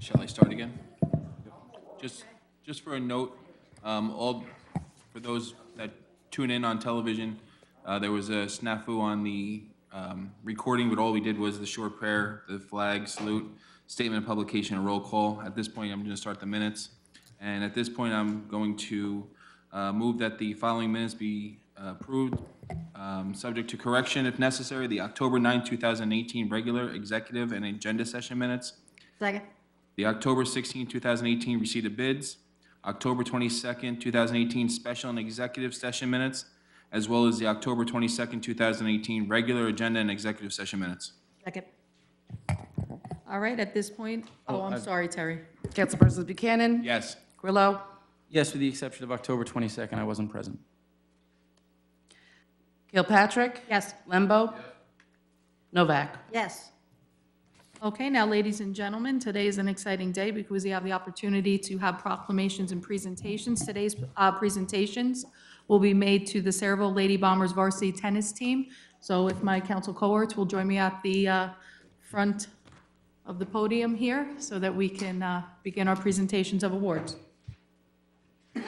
Shall I start again? Just for a note, for those that tune in on television, there was a snafu on the recording, but all we did was the short prayer, the flag salute, statement of publication, and roll call. At this point, I'm going to start the minutes. And at this point, I'm going to move that the following minutes be approved, subject to correction if necessary: the October 9, 2018 regular, executive, and agenda session minutes, Second. the October 16, 2018 receipt of bids, October 22nd, 2018 special and executive session minutes, as well as the October 22nd, 2018 regular agenda and executive session minutes. Second. All right, at this point, I'm sorry, Terry. Councilpersons Buchanan? Yes. Grillo? Yes, with the exception of October 22nd, I wasn't present. Kilpatrick? Yes. Lembo? Novak? Yes. Okay, now, ladies and gentlemen, today is an exciting day because we have the opportunity to have proclamations and presentations. Today's presentations will be made to the Sayreville Lady Bombers varsity tennis team. So if my council cohorts will join me at the front of the podium here so that we can begin our presentations of awards. So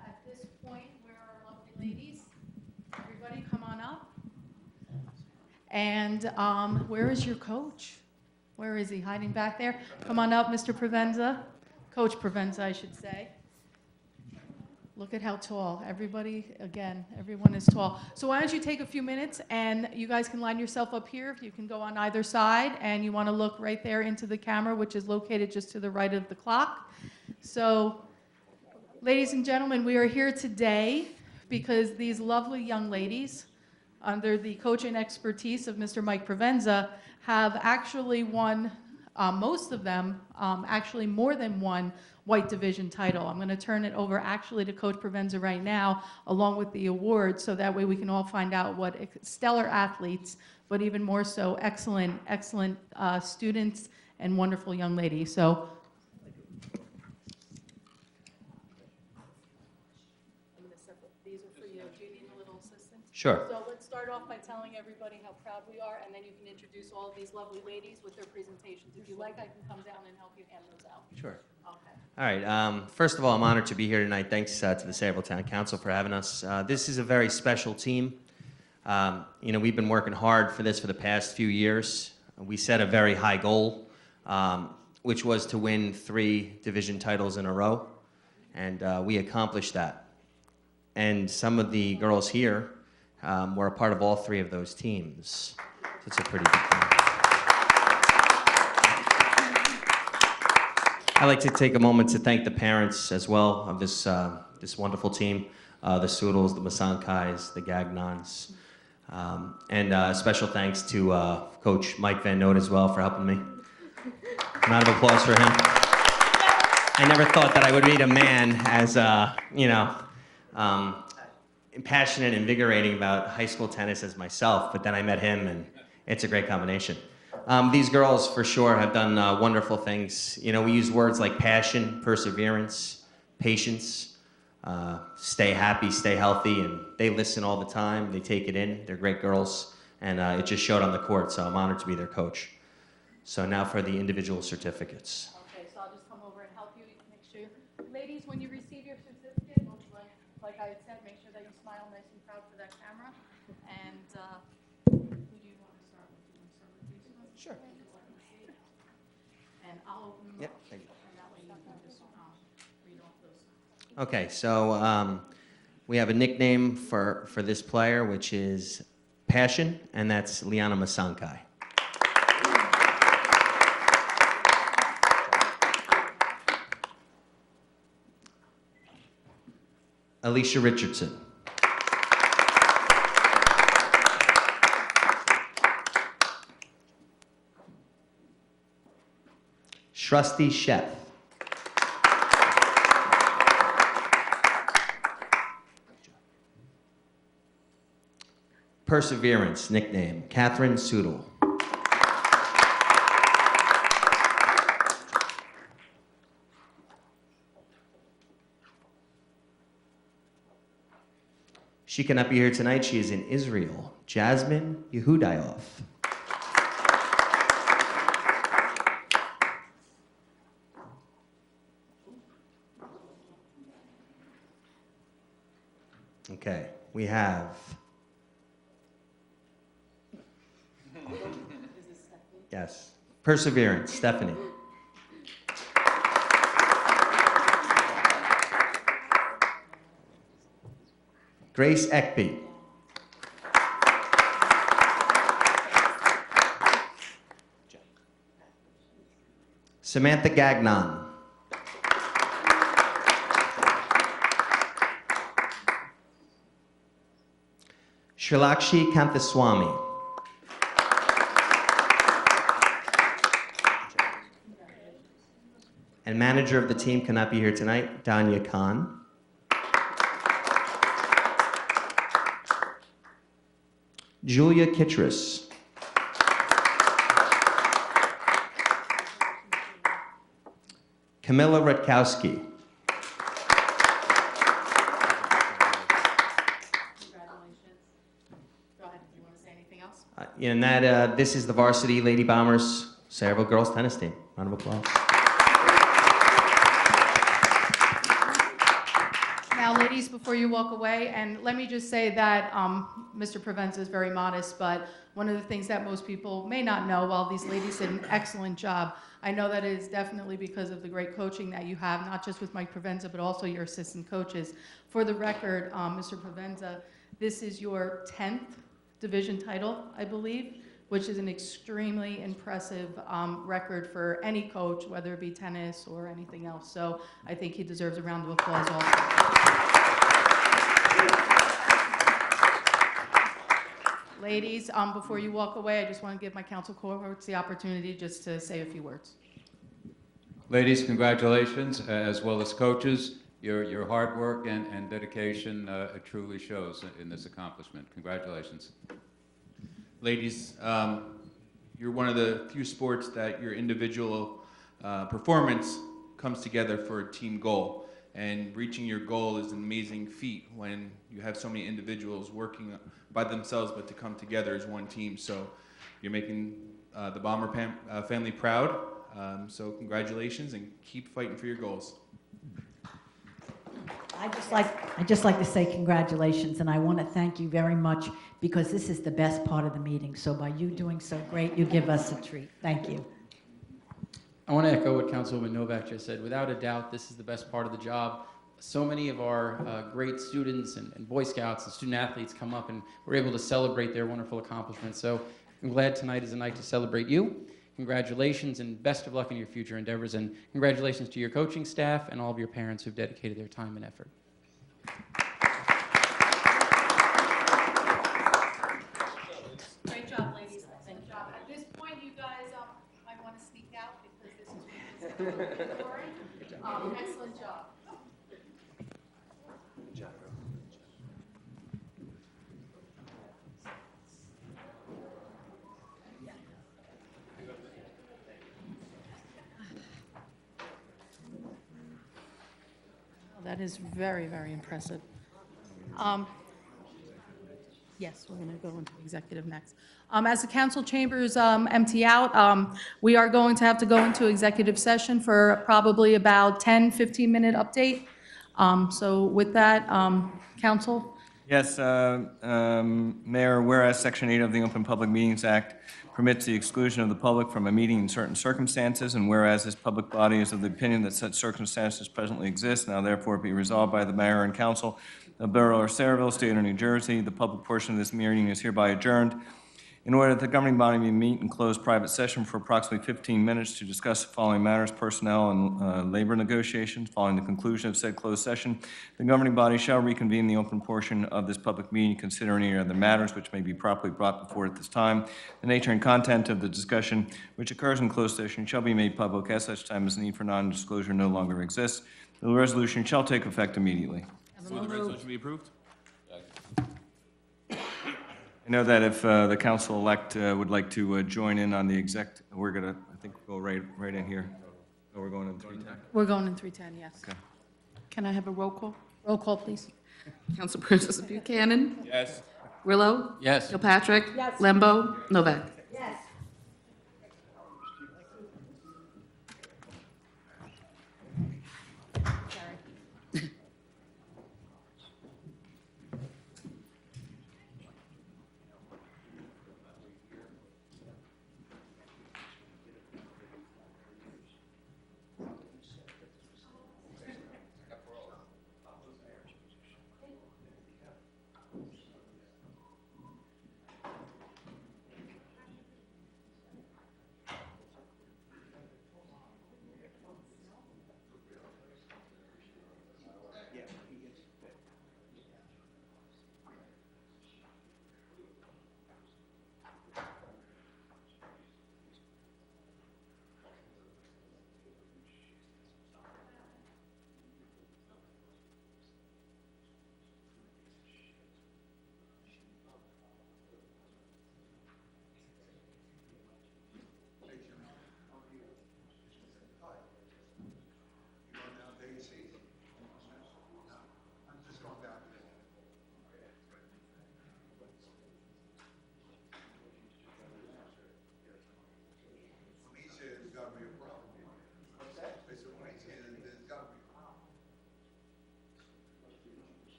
at this point, where are our lovely ladies? Everybody come on up. And where is your coach? Where is he? Hiding back there? Come on up, Mr. Provenza. Coach Provenza, I should say. Look at how tall. Everybody, again, everyone is tall. So why don't you take a few minutes and you guys can line yourself up here. You can go on either side and you want to look right there into the camera, which is located just to the right of the clock. So, ladies and gentlemen, we are here today because these lovely young ladies, under the coaching expertise of Mr. Mike Provenza, have actually won, most of them, actually more than one White Division title. I'm going to turn it over actually to Coach Provenza right now, along with the awards, so that way we can all find out what stellar athletes, but even more so excellent students and wonderful young ladies. So. These are for you. Do you need a little assistance? Sure. So let's start off by telling everybody how proud we are, and then you can introduce all of these lovely ladies with their presentations. If you like, I can come down and help you hand those out. Sure. Okay. All right. First of all, I'm honored to be here tonight. Thanks to the Sayreville Town Council for having us. This is a very special team. We've been working hard for this for the past few years. We set a very high goal, which was to win 3 division titles in a row, and we accomplished that. And some of the girls here were a part of all 3 of those teams. So it's a pretty big thing. I'd like to take a moment to thank the parents as well of this wonderful team, the Soodles, the Masankais, the Gagnons, and special thanks to Coach Mike Van Note as well for helping me. Round of applause for him. I never thought that I would meet a man as, passionate and invigorating about high school tennis as myself, but then I met him, and it's a great combination. These girls, for sure, have done wonderful things. We use words like passion, perseverance, patience, stay happy, stay healthy, and they listen all the time. They take it in. They're great girls, and it just showed on the court, so I'm honored to be their coach. So now for the individual certificates. Okay, so I'll just come over and help you. Make sure, ladies, when you receive your certificate, like I had said, make sure that you smile nice and proud for that camera. And who do you want to start with? Do you want to start with these ones? Sure. And I'll open them Yep, up. thank you. And that way you can just read off those. Okay, so we have a nickname for this player, which is Passion, and that's Liana Masankai. Alicia Richardson. Shrusti Sheth. Perseverance, nickname, Catherine Soodle. She cannot be here tonight. She is in Israel. Jasmine Yehudayov. Okay, we have. Yes. Perseverance, Stephanie. Grace Ekby. Samantha Gagnon. Srilakshi Kanthaswamy. And manager of the team cannot be here tonight, Danya Khan. Julia Kittrus. Camilla Rutkowski. Go ahead, do you want to say anything else? And this is the varsity Lady Bombers Sayreville girls tennis team. Round of applause. Now, ladies, before you walk away, and let me just say that Mr. Provenza is very modest, but one of the things that most people may not know, while these ladies did an excellent job, I know that it is definitely because of the great coaching that you have, not just with Mike Provenza, but also your assistant coaches. For the record, Mr. Provenza, this is your 10th division title, I believe, which is an extremely impressive record for any coach, whether it be tennis or anything else. So I think he deserves a round of applause also. Ladies, before you walk away, I just want to give my council cohorts the opportunity just to say a few words. Ladies, congratulations, as well as coaches. Your hard work and dedication truly shows in this accomplishment. Congratulations. Ladies, you're one of the few sports that your individual performance comes together for a team goal. And reaching your goal is an amazing feat when you have so many individuals working by themselves, but to come together as one team. So you're making the Bomber family proud. So congratulations and keep fighting for your goals. I just like to say congratulations, and I want to thank you very much because this is the best part of the meeting. So by you doing so great, you give us a treat. Thank you. I want to echo what Councilwoman Novak just said. Without a doubt, this is the best part of the job. So many of our great students and Boy Scouts and student athletes come up and we're able to celebrate their wonderful accomplishments. So I'm glad tonight is a night to celebrate you. Congratulations and best of luck in your future endeavors. And congratulations to your coaching staff and all of your parents who've dedicated their time and effort. Great job, ladies. Great job. At this point, you guys might want to sneak out because this is recording. Excellent job. That is very, very impressive. Yes, we're going to go into executive next. As the council chambers empty out, we are going to have to go into executive session for probably about 10, 15-minute update. So with that, council? Yes, Mayor, whereas Section 8 of the Open Public Meetings Act permits the exclusion of the public from a meeting in certain circumstances, and whereas this public body is of the opinion that such circumstances presently exist, now therefore be resolved by the mayor and council of Borough of Sayreville, State of New Jersey, the public portion of this meeting is hereby adjourned in order that the governing body may meet in closed private session for approximately 15 minutes to discuss the following matters: personnel and labor negotiations. Following the conclusion of said closed session, the governing body shall reconvene the open portion of this public meeting, considering any other matters which may be properly brought before it at this time. The nature and content of the discussion which occurs in closed session shall be made public at such time as the need for non-disclosure no longer exists. The resolution shall take effect immediately. Will the resolution be approved? I know that if the council-elect would like to join in on the exec, we're going to, I think, go right in here. Oh, we're going in 310? We're going in 310, yes. Okay. Can I have a roll call? Roll call, please. Councilpersons Buchanan, Yes. Grillo, Yes. Kilpatrick, Lembo, Novak.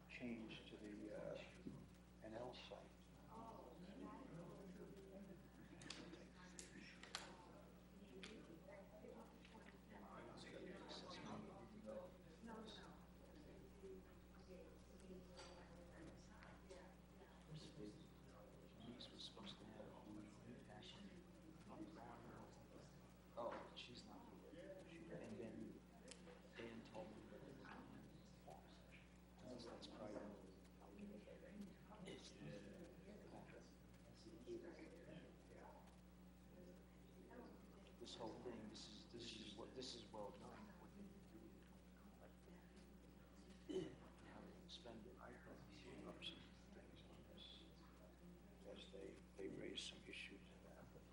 Change to the NL site. Denise was supposed to have oh, she's not here. And then Dan told me that that's probably this whole thing. This is well done. How they spend it. I heard up some things on this because they raised some issues about it.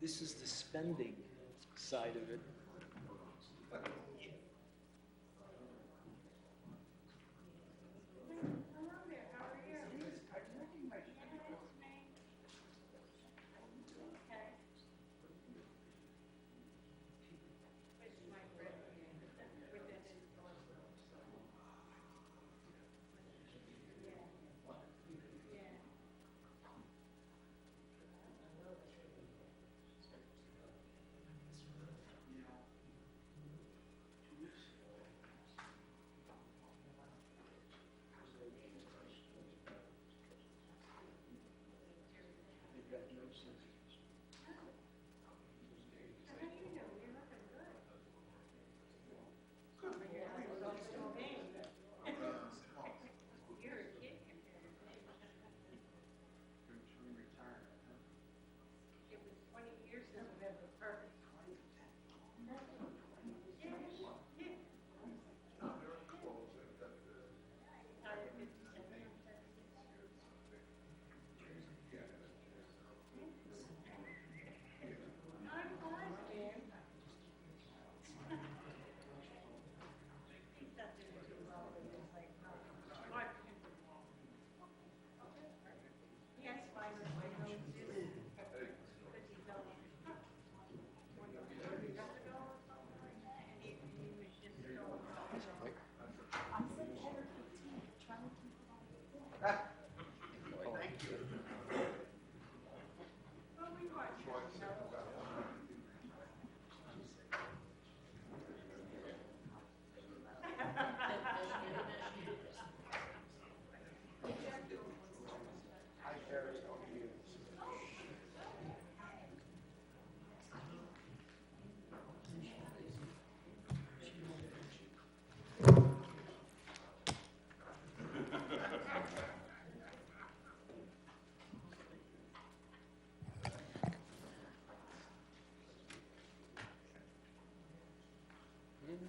This is the spending side of it.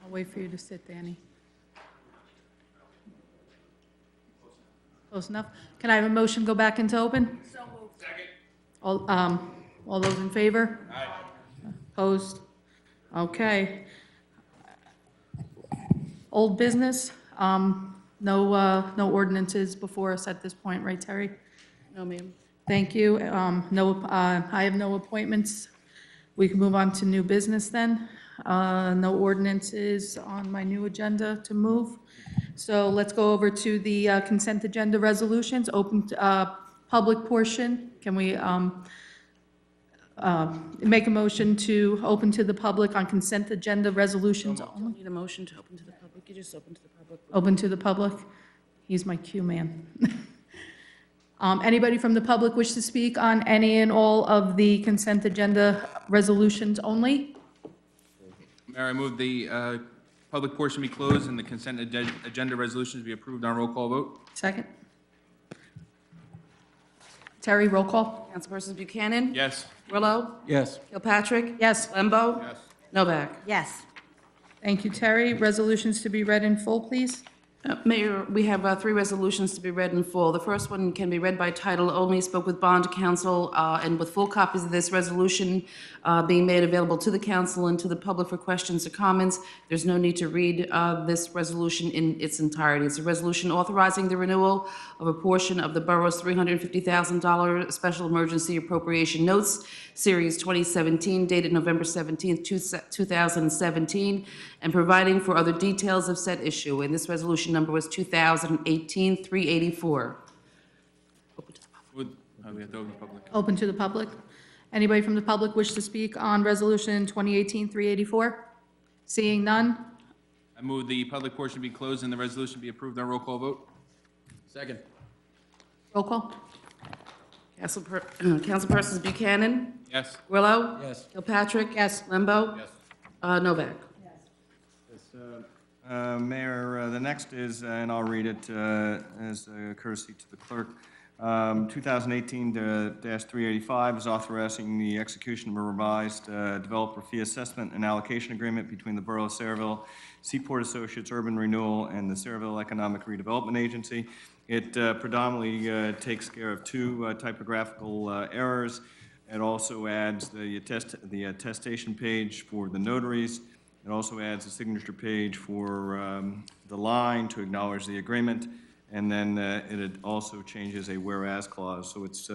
I'll wait for you to sit, Danny. Close enough? Can I have a motion go back into open? So moved. Second. All those in favor? Aye. Opposed? Okay. Old business, no ordinances before us at this point, right, Terry? No, ma'am. Thank you. I have no appointments. We can move on to new business then. No ordinances on my new agenda to move. So let's go over to the consent agenda resolutions, open public portion. Can we make a motion to open to the public on consent agenda resolutions only? Need a motion to open to the public? You just open to the public. Open to the public? He's my cue man. Anybody from the public wish to speak on any and all of the consent agenda resolutions only? Mayor, I move the public portion be closed and the consent agenda resolutions be approved on roll call vote. Second. Terry, roll call? Councilpersons Buchanan? Yes. Grillo? Yes. Kilpatrick? Yes. Lembo? Yes. Novak? Yes. Thank you, Terry. Resolutions to be read in full, please. Mayor, we have 3 resolutions to be read in full. The first one can be read by title only, spoke with bond counsel, and with full copies of this resolution being made available to the council and to the public for questions or comments. There's no need to read this resolution in its entirety. It's a resolution authorizing the renewal of a portion of the borough's $350,000 special emergency appropriation notes, Series 2017, dated November 17, 2017, and providing for other details of said issue. And this resolution number was 2018-384. Open to the public. We have to open public. Open to the public. Anybody from the public wish to speak on Resolution 2018-384? Seeing none? I move the public portion be closed and the resolution be approved on roll call vote. Second. Roll call? Councilpersons Buchanan? Yes. Grillo? Yes. Kilpatrick? Yes. Lembo? Yes. Novak? Mayor, the next is, and I'll read it as a courtesy to the clerk, 2018-385 is authorizing the execution of a revised developer fee assessment and allocation agreement between the Borough of Sayreville, Seaport Associates Urban Renewal, and the Sayreville Economic Redevelopment Agency. It predominantly takes care of 2 typographical errors. It also adds the attestation page for the notaries. It also adds a signature page for the line to acknowledge the agreement. And then it also changes a whereas clause, so it's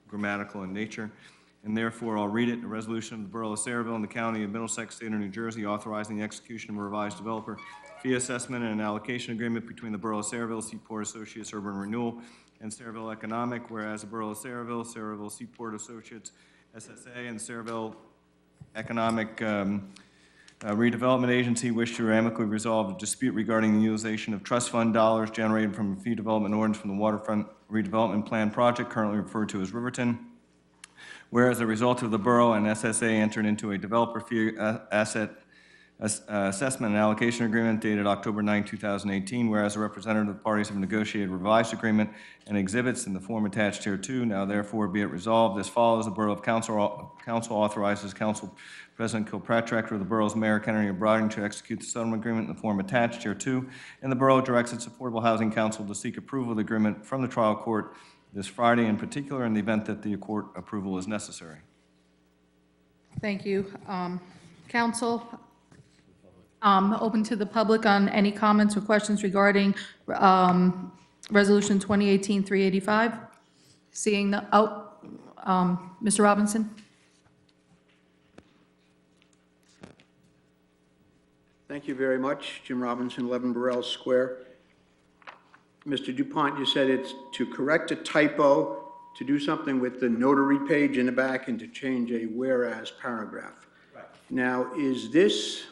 grammatical in nature. And therefore, I'll read it. A resolution of the Borough of Sayreville in the County of Middlesex, State of New Jersey, authorizing the execution of a revised developer fee assessment and an allocation agreement between the Borough of Sayreville, Seaport Associates Urban Renewal, and Sayreville Economic, whereas the Borough of Sayreville, Sayreville Seaport Associates, SSA, and Sayreville Economic Redevelopment Agency wish to amicably resolve a dispute regarding the utilization of trust fund dollars generated from a fee development ordinance from the Waterfront Redevelopment Plan project, currently referred to as Riverton. Whereas a result of the Borough and SSA entered into a developer fee asset assessment and allocation agreement dated October 9, 2018, whereas a representative of the parties have negotiated a revised agreement and exhibits in the form attached hereto, now therefore be it resolved as follows. The Borough of Council authorizes Council President Kilpatrick or the Borough's Mayor Kennedy O'Brien to execute the settlement agreement in the form attached hereto, and the Borough directs its Affordable Housing Council to seek approval of the agreement from the trial court this Friday, in particular in the event that the court approval is necessary. Thank you. Council, open to the public on any comments or questions regarding Resolution 2018-385? Seeing the, Mr. Robinson? Thank you very much. Jim Robinson, 11 Burrell Square. Mr. DuPont, you said it's to correct a typo, to do something with the notary page in the back, and to change a whereas paragraph. Right. Now, is this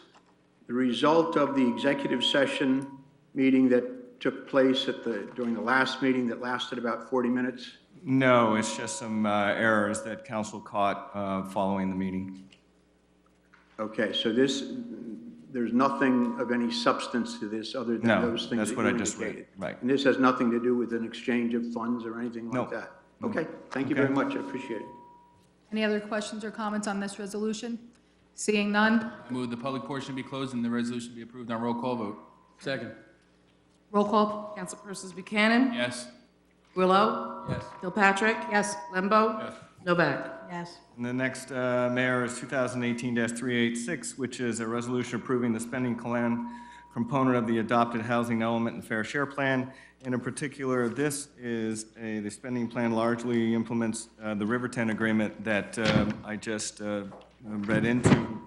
the result of the executive session meeting that took place during the last meeting that lasted about 40 minutes? No, it's just some errors that council caught following the meeting. Okay, so there's nothing of any substance to this other than those things that you indicated? No, that's what I just read, right. And this has nothing to do with an exchange of funds or anything like that? Okay, thank you very much, I appreciate it. Any other questions or comments on this resolution? Seeing none? I move the public portion be closed and the resolution be approved on roll call vote. Second. Roll call? Councilpersons Buchanan? Yes. Grillo? Yes. Kilpatrick? Yes. Lembo? Yes. Novak? Yes. And the next, Mayor, is 2018-386, which is a resolution approving the spending plan component of the adopted housing element and fair share plan. And in particular, this is the spending plan largely implements the Riverton agreement that I just read into.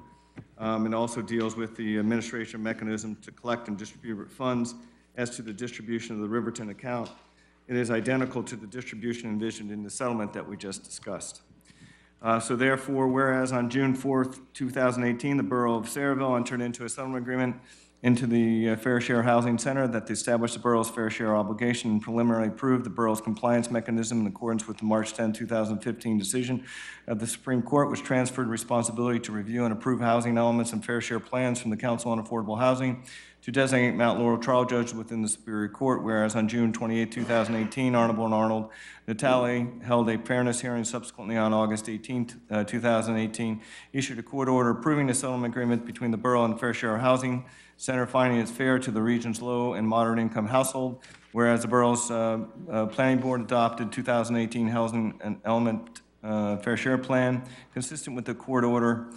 It also deals with the administration mechanism to collect and distribute funds. As to the distribution of the Riverton account, it is identical to the distribution envisioned in the settlement that we just discussed. So therefore, whereas on June 4th, 2018, the Borough of Sayreville entered into a settlement agreement into the Fair Share Housing Center that established the borough's fair share obligation and preliminarily approved the borough's compliance mechanism in accordance with the March 10, 2015 decision of the Supreme Court, which transferred responsibility to review and approve housing elements and fair share plans from the Council on Affordable Housing to designate Mount Laurel trial judge within the Superior Court, whereas on June 28, 2018, Honorable and Arnold Natale held a fairness hearing. Subsequently, on August 18, 2018, issued a court order approving the settlement agreement between the Borough and Fair Share Housing Center, finding it fair to the region's low and moderate income household, whereas the Borough's Planning Board adopted 2018 Housing and Element Fair Share Plan, consistent with the court order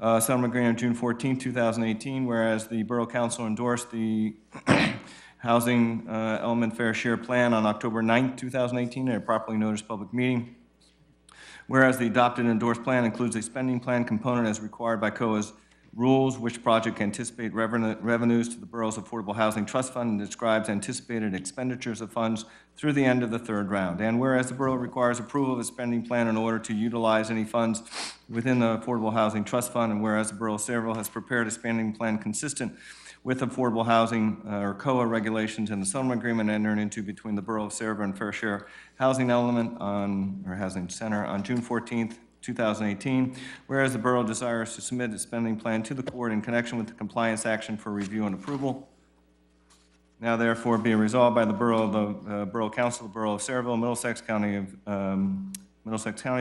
settlement agreement on June 14, 2018, whereas the Borough Council endorsed the Housing Element Fair Share Plan on October 9, 2018, in a properly noticed public meeting. Whereas the adopted and endorsed plan includes a spending plan component as required by COA's rules, which project anticipate revenues to the borough's Affordable Housing Trust Fund and describes anticipated expenditures of funds through the end of the third round. And whereas the borough requires approval of a spending plan in order to utilize any funds within the Affordable Housing Trust Fund, and whereas the Borough of Sayreville has prepared a spending plan consistent with affordable housing or COA regulations and the settlement agreement entered into between the Borough of Sayreville and Fair Share Housing Element or Housing Center on June 14th, 2018, whereas the borough desires to submit its spending plan to the court in connection with the compliance action for review and approval. Now therefore be resolved by the Borough Council, the Borough of Sayreville, Middlesex County,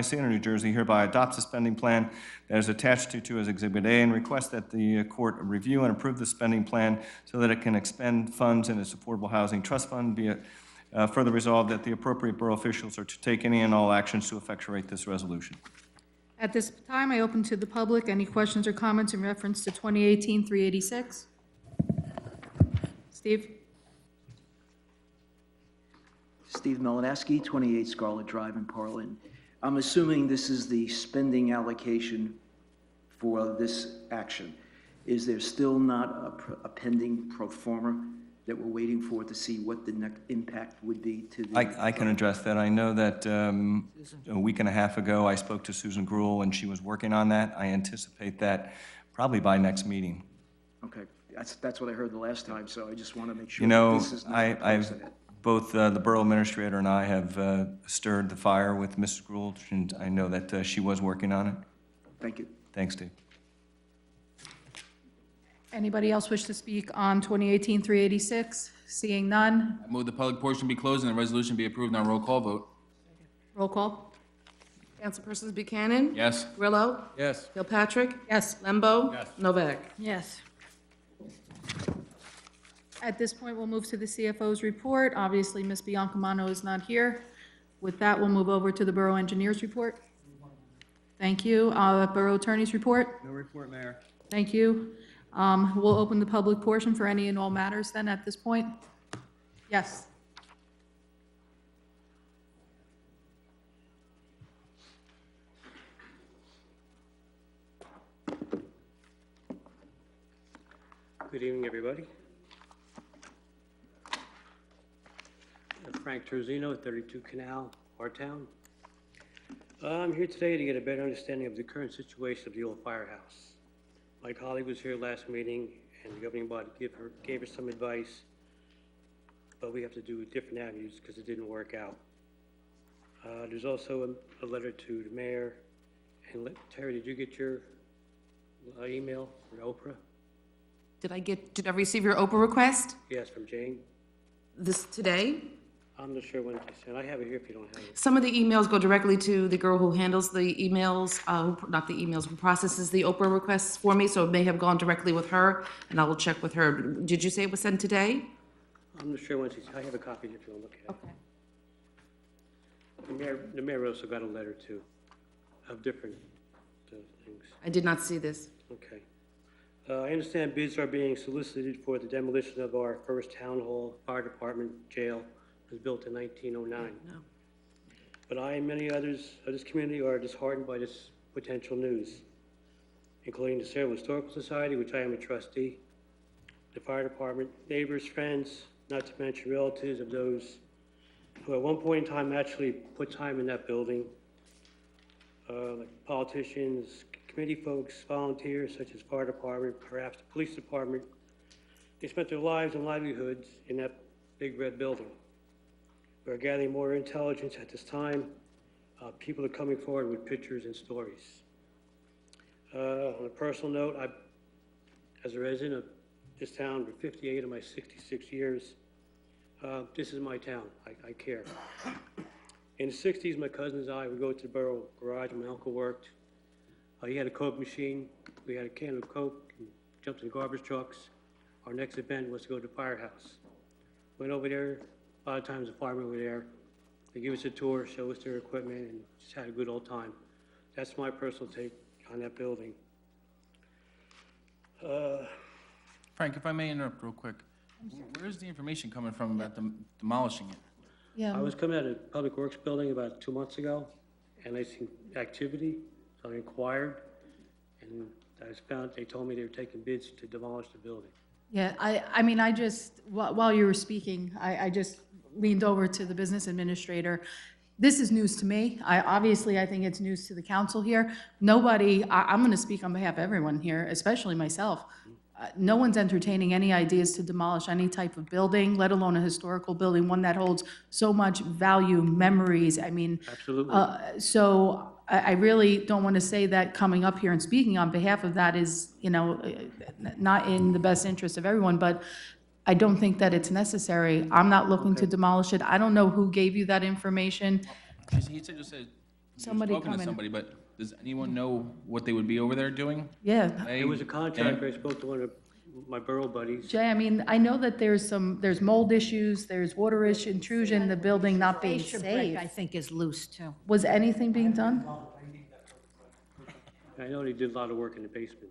State of New Jersey, hereby adopts the spending plan that is attached to as Exhibit A and requests that the court review and approve the spending plan so that it can expend funds in its Affordable Housing Trust Fund. Be it further resolved that the appropriate borough officials are to take any and all actions to effectuate this resolution. At this time, I open to the public. Any questions or comments in reference to 2018-386? Steve? Steve Melineski, 28 Scarlet Drive in Portland. I'm assuming this is the spending allocation for this action. Is there still not a pending pro forma that we're waiting for to see what the net impact would be to the? I can address that. I know that a week and a half ago, I spoke to Susan Gruhl, and she was working on that. I anticipate that probably by next meeting. Okay, that's what I heard the last time, so I just want to make sure You know, this is not I've, precedent. both the Borough Administrator and I have stirred the fire with Mrs. Gruhl, and I know that she was working on it. Thank you. Thanks, Steve. Anybody else wish to speak on 2018-386? Seeing none, I move the public portion be closed and the resolution be approved on roll call vote. roll call. Councilpersons Buchanan? Yes. Grillo? Yes. Kilpatrick? Yes. Lembo? Novak? Yes. At this point, we'll move to the CFO's report. Obviously, Ms. Biancamano is not here. With that, we'll move over to the Borough Engineer's report. Thank you. Borough Attorney's report. No report, Mayor. Thank you. We'll open the public portion for any and all matters then at this point. Yes. Good evening, everybody. Frank Terzino, 32 Canal, our town. I'm here today to get a better understanding of the current situation of the old firehouse. My colleague was here last meeting, and the governing body gave her some advice, but we have to do different avenues because it didn't work out. There's also a letter to the mayor. And Terry, did you get your email from Oprah? Did I receive your Oprah request? Yes, from Jane. This today? I'm not sure when she sent. I have it here if you don't have it. Some of the emails go directly to the girl who handles the emails, not the emails, who processes the Oprah requests for me, so it may have gone directly with her, and I will check with her. Did you say it was sent today? I'm not sure when she, I have a copy if you want to look at it. Okay. The mayor also got a letter too, of different things. I did not see this. Okay. I understand bids are being solicited for the demolition of our first town hall, fire department, jail. It was built in 1909. No. But I and many others of this community are disheartened by this potential news, including the Sayreville Historical Society, which I am a trustee, the fire department, neighbors, friends, not to mention relatives of those who at one point in time actually put time in that building, like politicians, committee folks, volunteers such as fire department, perhaps the police department. They spent their lives and livelihoods in that big red building. We're gathering more intelligence at this time. People are coming forward with pictures and stories. On a personal note, as a resident of this town for 58 of my 66 years, this is my town. I care. In the 60s, my cousins and I would go to the borough garage where my uncle worked. He had a Coke machine. We had a can of Coke and jumped in garbage trucks. Our next event was to go to the firehouse. Went over there. A lot of times the firemen were there. They give us a tour, show us their equipment, and just had a good old time. That's my personal take on that building. Frank, if I may interrupt real quick, where's the information coming from about demolishing it? Yeah. I was coming out of Public Works building about 2 months ago, and I seen activity, so I inquired, and I found, they told me they were taking bids to demolish the building. Yeah, I mean, I just, while you were speaking, I just leaned over to the business administrator. This is news to me. I think it's news to the council here. Nobody, I'm going to speak on behalf of everyone here, especially myself. No one's entertaining any ideas to demolish any type of building, let alone a historical building, one that holds so much value, memories. I mean, Absolutely. so I really don't want to say that coming up here and speaking on behalf of that is, not in the best interest of everyone, but I don't think that it's necessary. I'm not looking to demolish it. I don't know who gave you that information. He said just said, Somebody spoken to come in. somebody, but does anyone know what they would be over there doing? Yeah. There was a contractor, I spoke to one of my borough buddies. Jay, I mean, I know that there's mold issues, there's water issue, intrusion, the building not being Fascia brick, I safe. think, is loose, too. Was anything being done? I know they did a lot of work in the basement.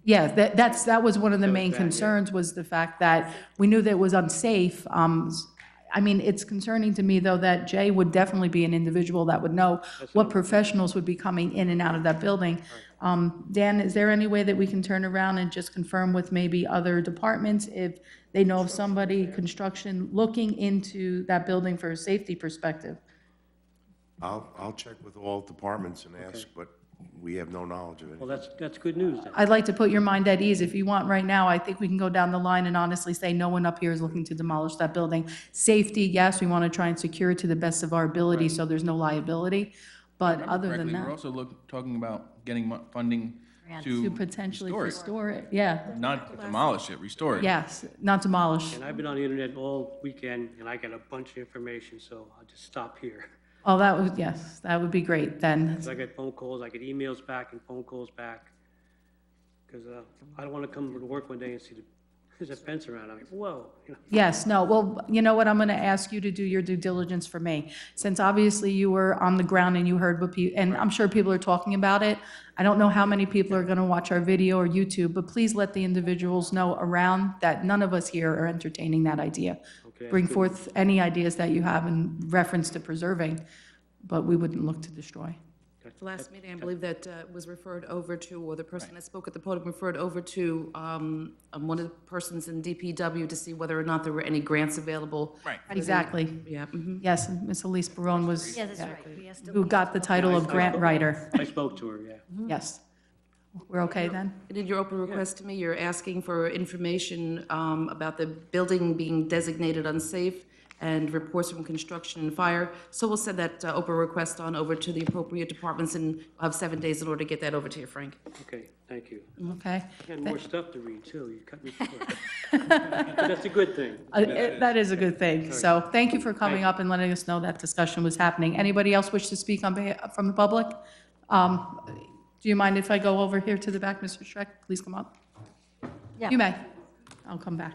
Yeah, that was one of the That was main bad, yeah. concerns, was the fact that we knew that it was unsafe. I mean, it's concerning to me, though, that Jay would definitely be an individual that would know what professionals would be coming in and out of that building. Dan, is there any way that we can turn around and just confirm with maybe other departments if they know of somebody, construction, looking into that building for a safety perspective? I'll check with all departments and ask, but we have no knowledge of it. Well, that's good news then. I'd like to put your mind at ease. If you want right now, I think we can go down the line and honestly say no one up here is looking to demolish that building. Safety, yes, we want to try and secure it to the best of our ability so there's no liability. But other than Correctly, we're that, also talking about getting funding to to potentially restore it. restore it, yeah, Not demolish it, restore it. yes, not demolish. And I've been on the internet all weekend, and I got a bunch of information, so I'll just stop here. Oh, that would, yes, that would be great then. 'Cause I get phone calls, I get emails back and phone calls back. Because I don't want to come to work one day and see there's a fence around. I'm like, whoa, you know. Yes, no, well, you know what, I'm going to ask you to do your due diligence for me. Since obviously you were on the ground and you heard what people, and I'm sure people are talking about it. I don't know how many people are going to watch our video or YouTube, but please let the individuals know around that none of us here are entertaining that idea. Okay, Bring good. forth any ideas that you have in reference to preserving, but we wouldn't look to destroy. The last meeting, I believe that was referred over to, or the person that spoke at the podium referred over to one of the persons in DPW to see whether or not there were any grants available. Right. Exactly. Yeah. mhm. Yes, Ms. Elise Barone was, Yeah, that's right. We asked who got the title of grant writer. I spoke to her, yeah. Yes. We're okay then? And in your open request to me, you're asking for information about the building being designated unsafe and reports from construction and fire. So we'll send that open request on over to the appropriate departments, and I'll have 7 days in order to get that over to you, Frank. Okay, thank you. Okay. I got more stuff to read, too. You cut me short. But that's a good thing. That is a good thing. So thank you for coming up and letting us know that discussion was happening. Anybody else wish to speak on behalf, from the public? Do you mind if I go over here to the back, Mr. Schreck? Please come up. Yeah. You may. I'll come back.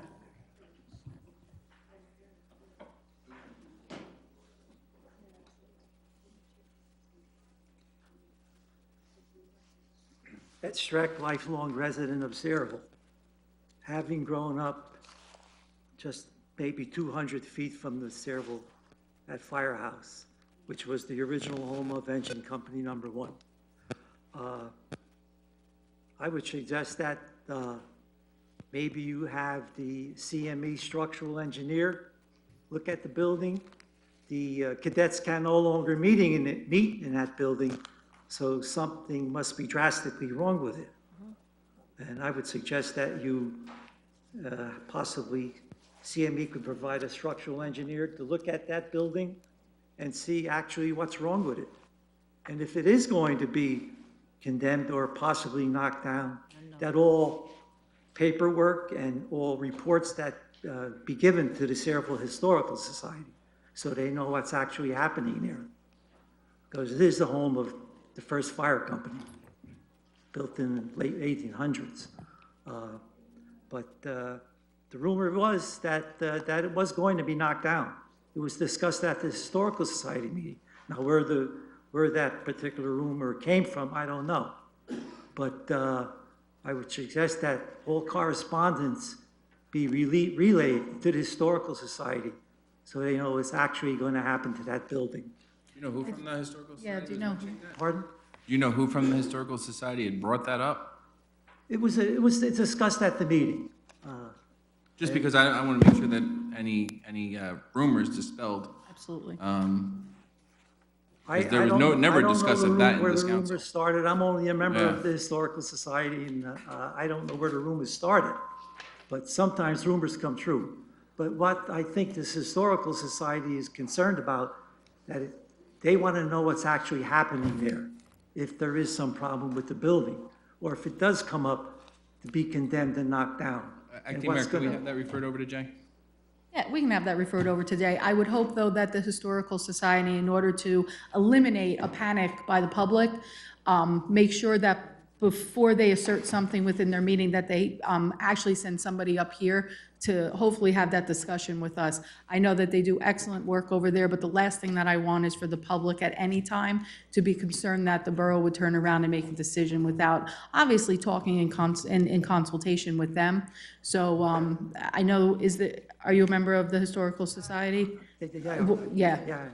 Ed Streck, lifelong resident of Sayreville. Having grown up just maybe 200 feet from the Sayreville, that firehouse, which was the original home of Engine Company Number 1. I would suggest that maybe you have the CME structural engineer look at the building. The cadets can no longer meet in that building, so something must be drastically wrong with it. And I would suggest that you possibly, CME could provide a structural engineer to look at that building and see actually what's wrong with it. And if it is going to be condemned or possibly knocked down, that all paperwork and all reports that be given to the Sayreville Historical Society, so they know what's actually happening there. Because it is the home of the first fire company, built in the late 1800s. But the rumor was that it was going to be knocked down. It was discussed at the Historical Society meeting. Now, where that particular rumor came from, I don't know. But I would suggest that all correspondence be relayed to the Historical Society so they know what's actually going to happen to that building. Do you know who from the Historical Society? Yeah, do you know who? Pardon? Do you know who from the Historical Society had brought that up? It was discussed at the meeting. Just because I want to make sure that any rumors dispelled. Absolutely. There was never discussion of that in where this the council. rumors started. I'm only a member Yeah. of the Historical Society, and I don't know where the rumors started. But sometimes rumors come true. But what I think this Historical Society is concerned about, they want to know what's actually happening there, if there is some problem with the building, or if it does come up to be condemned and knocked down. And Acting Mayor, what's can we gonna- have that referred over to Jay? Yeah, we can have that referred over today. I would hope, though, that the Historical Society, in order to eliminate a panic by the public, make sure that before they assert something within their meeting, that they actually send somebody up here to hopefully have that discussion with us. I know that they do excellent work over there, but the last thing that I want is for the public at any time to be concerned that the borough would turn around and make a decision without obviously talking in consultation with them. So I know, are you a member of the Historical Society? Yeah.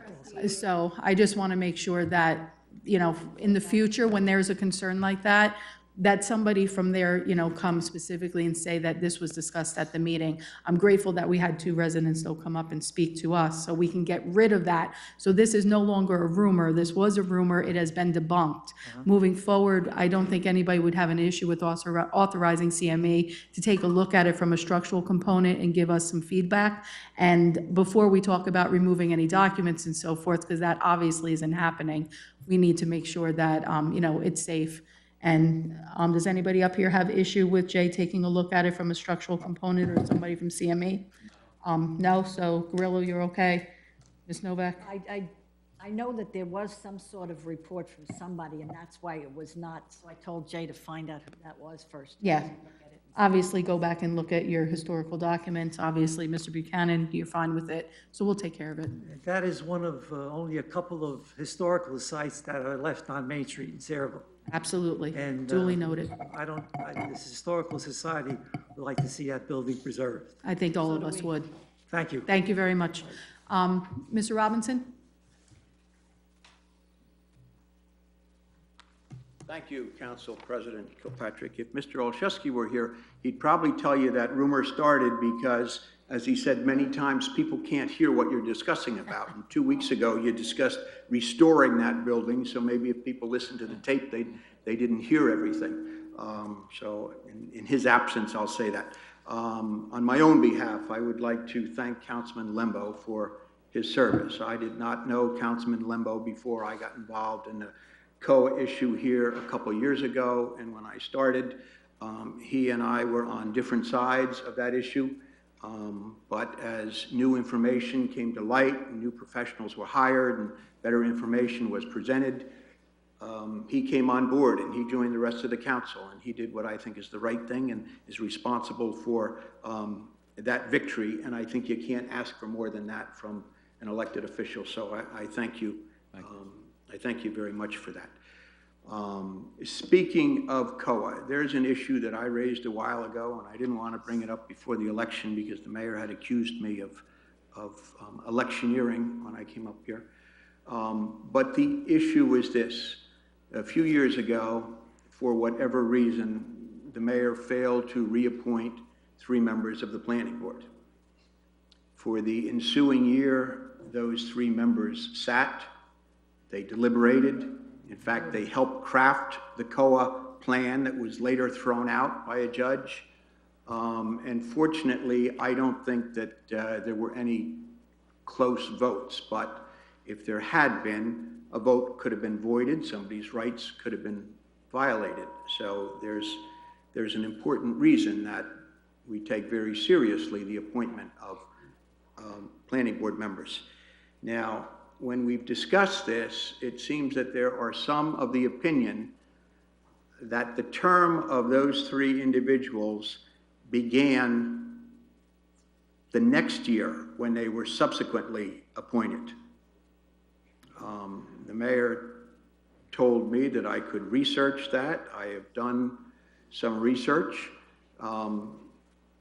So I just want to make sure that, you know, in the future, when there's a concern like that, that somebody from there, you know, come specifically and say that this was discussed at the meeting. I'm grateful that we had 2 residents, though, come up and speak to us, so we can get rid of that. So this is no longer a rumor. This was a rumor. It has been debunked. Moving forward, I don't think anybody would have an issue with authorizing CME to take a look at it from a structural component and give us some feedback. And before we talk about removing any documents and so forth, because that obviously isn't happening, we need to make sure that, you know, it's safe. And does anybody up here have issue with Jay taking a look at it from a structural component, or somebody from CME? No, so Grillo, you're okay? Ms. Novak? I know that there was some sort of report from somebody, and that's why it was not, so I told Jay to find out who that was first. Yeah. Obviously, go back and look at your historical documents. Obviously, Mr. Buchanan, you're fine with it, so we'll take care of it. That is one of only a couple of historical sites that are left on Main Street in Sayreville. Absolutely. And Duly noted. This Historical Society would like to see that building preserved. I think all of us would. Thank you. Thank you very much. Mr. Robinson? Thank you, Council President Kilpatrick. If Mr. Olszewski were here, he'd probably tell you that rumor started because, as he said many times, people can't hear what you're discussing about. And 2 weeks ago, you discussed restoring that building, so maybe if people listened to the tape, they didn't hear everything. So in his absence, I'll say that. On my own behalf, I would like to thank Councilman Lembo for his service. I did not know Councilman Lembo before I got involved in the COA issue here a couple years ago, and when I started, he and I were on different sides of that issue. But as new information came to light, new professionals were hired, and better information was presented, he came on board and he joined the rest of the council, and he did what I think is the right thing and is responsible for that victory. And I think you can't ask for more than that from an elected official. So I thank you. I thank you very much for that. Speaking of COA, there's an issue that I raised a while ago, and I didn't want to bring it up before the election because the mayor had accused me of electioneering when I came up here. But the issue is this. A few years ago, for whatever reason, the mayor failed to reappoint 3 members of the planning board. For the ensuing year, those 3 members sat. They deliberated. In fact, they helped craft the COA plan that was later thrown out by a judge. And fortunately, I don't think that there were any close votes, but if there had been, a vote could have been voided, somebody's rights could have been violated. So there's an important reason that we take very seriously the appointment of planning board members. Now, when we've discussed this, it seems that there are some of the opinion that the term of those 3 individuals began the next year when they were subsequently appointed. The mayor told me that I could research that. I have done some research.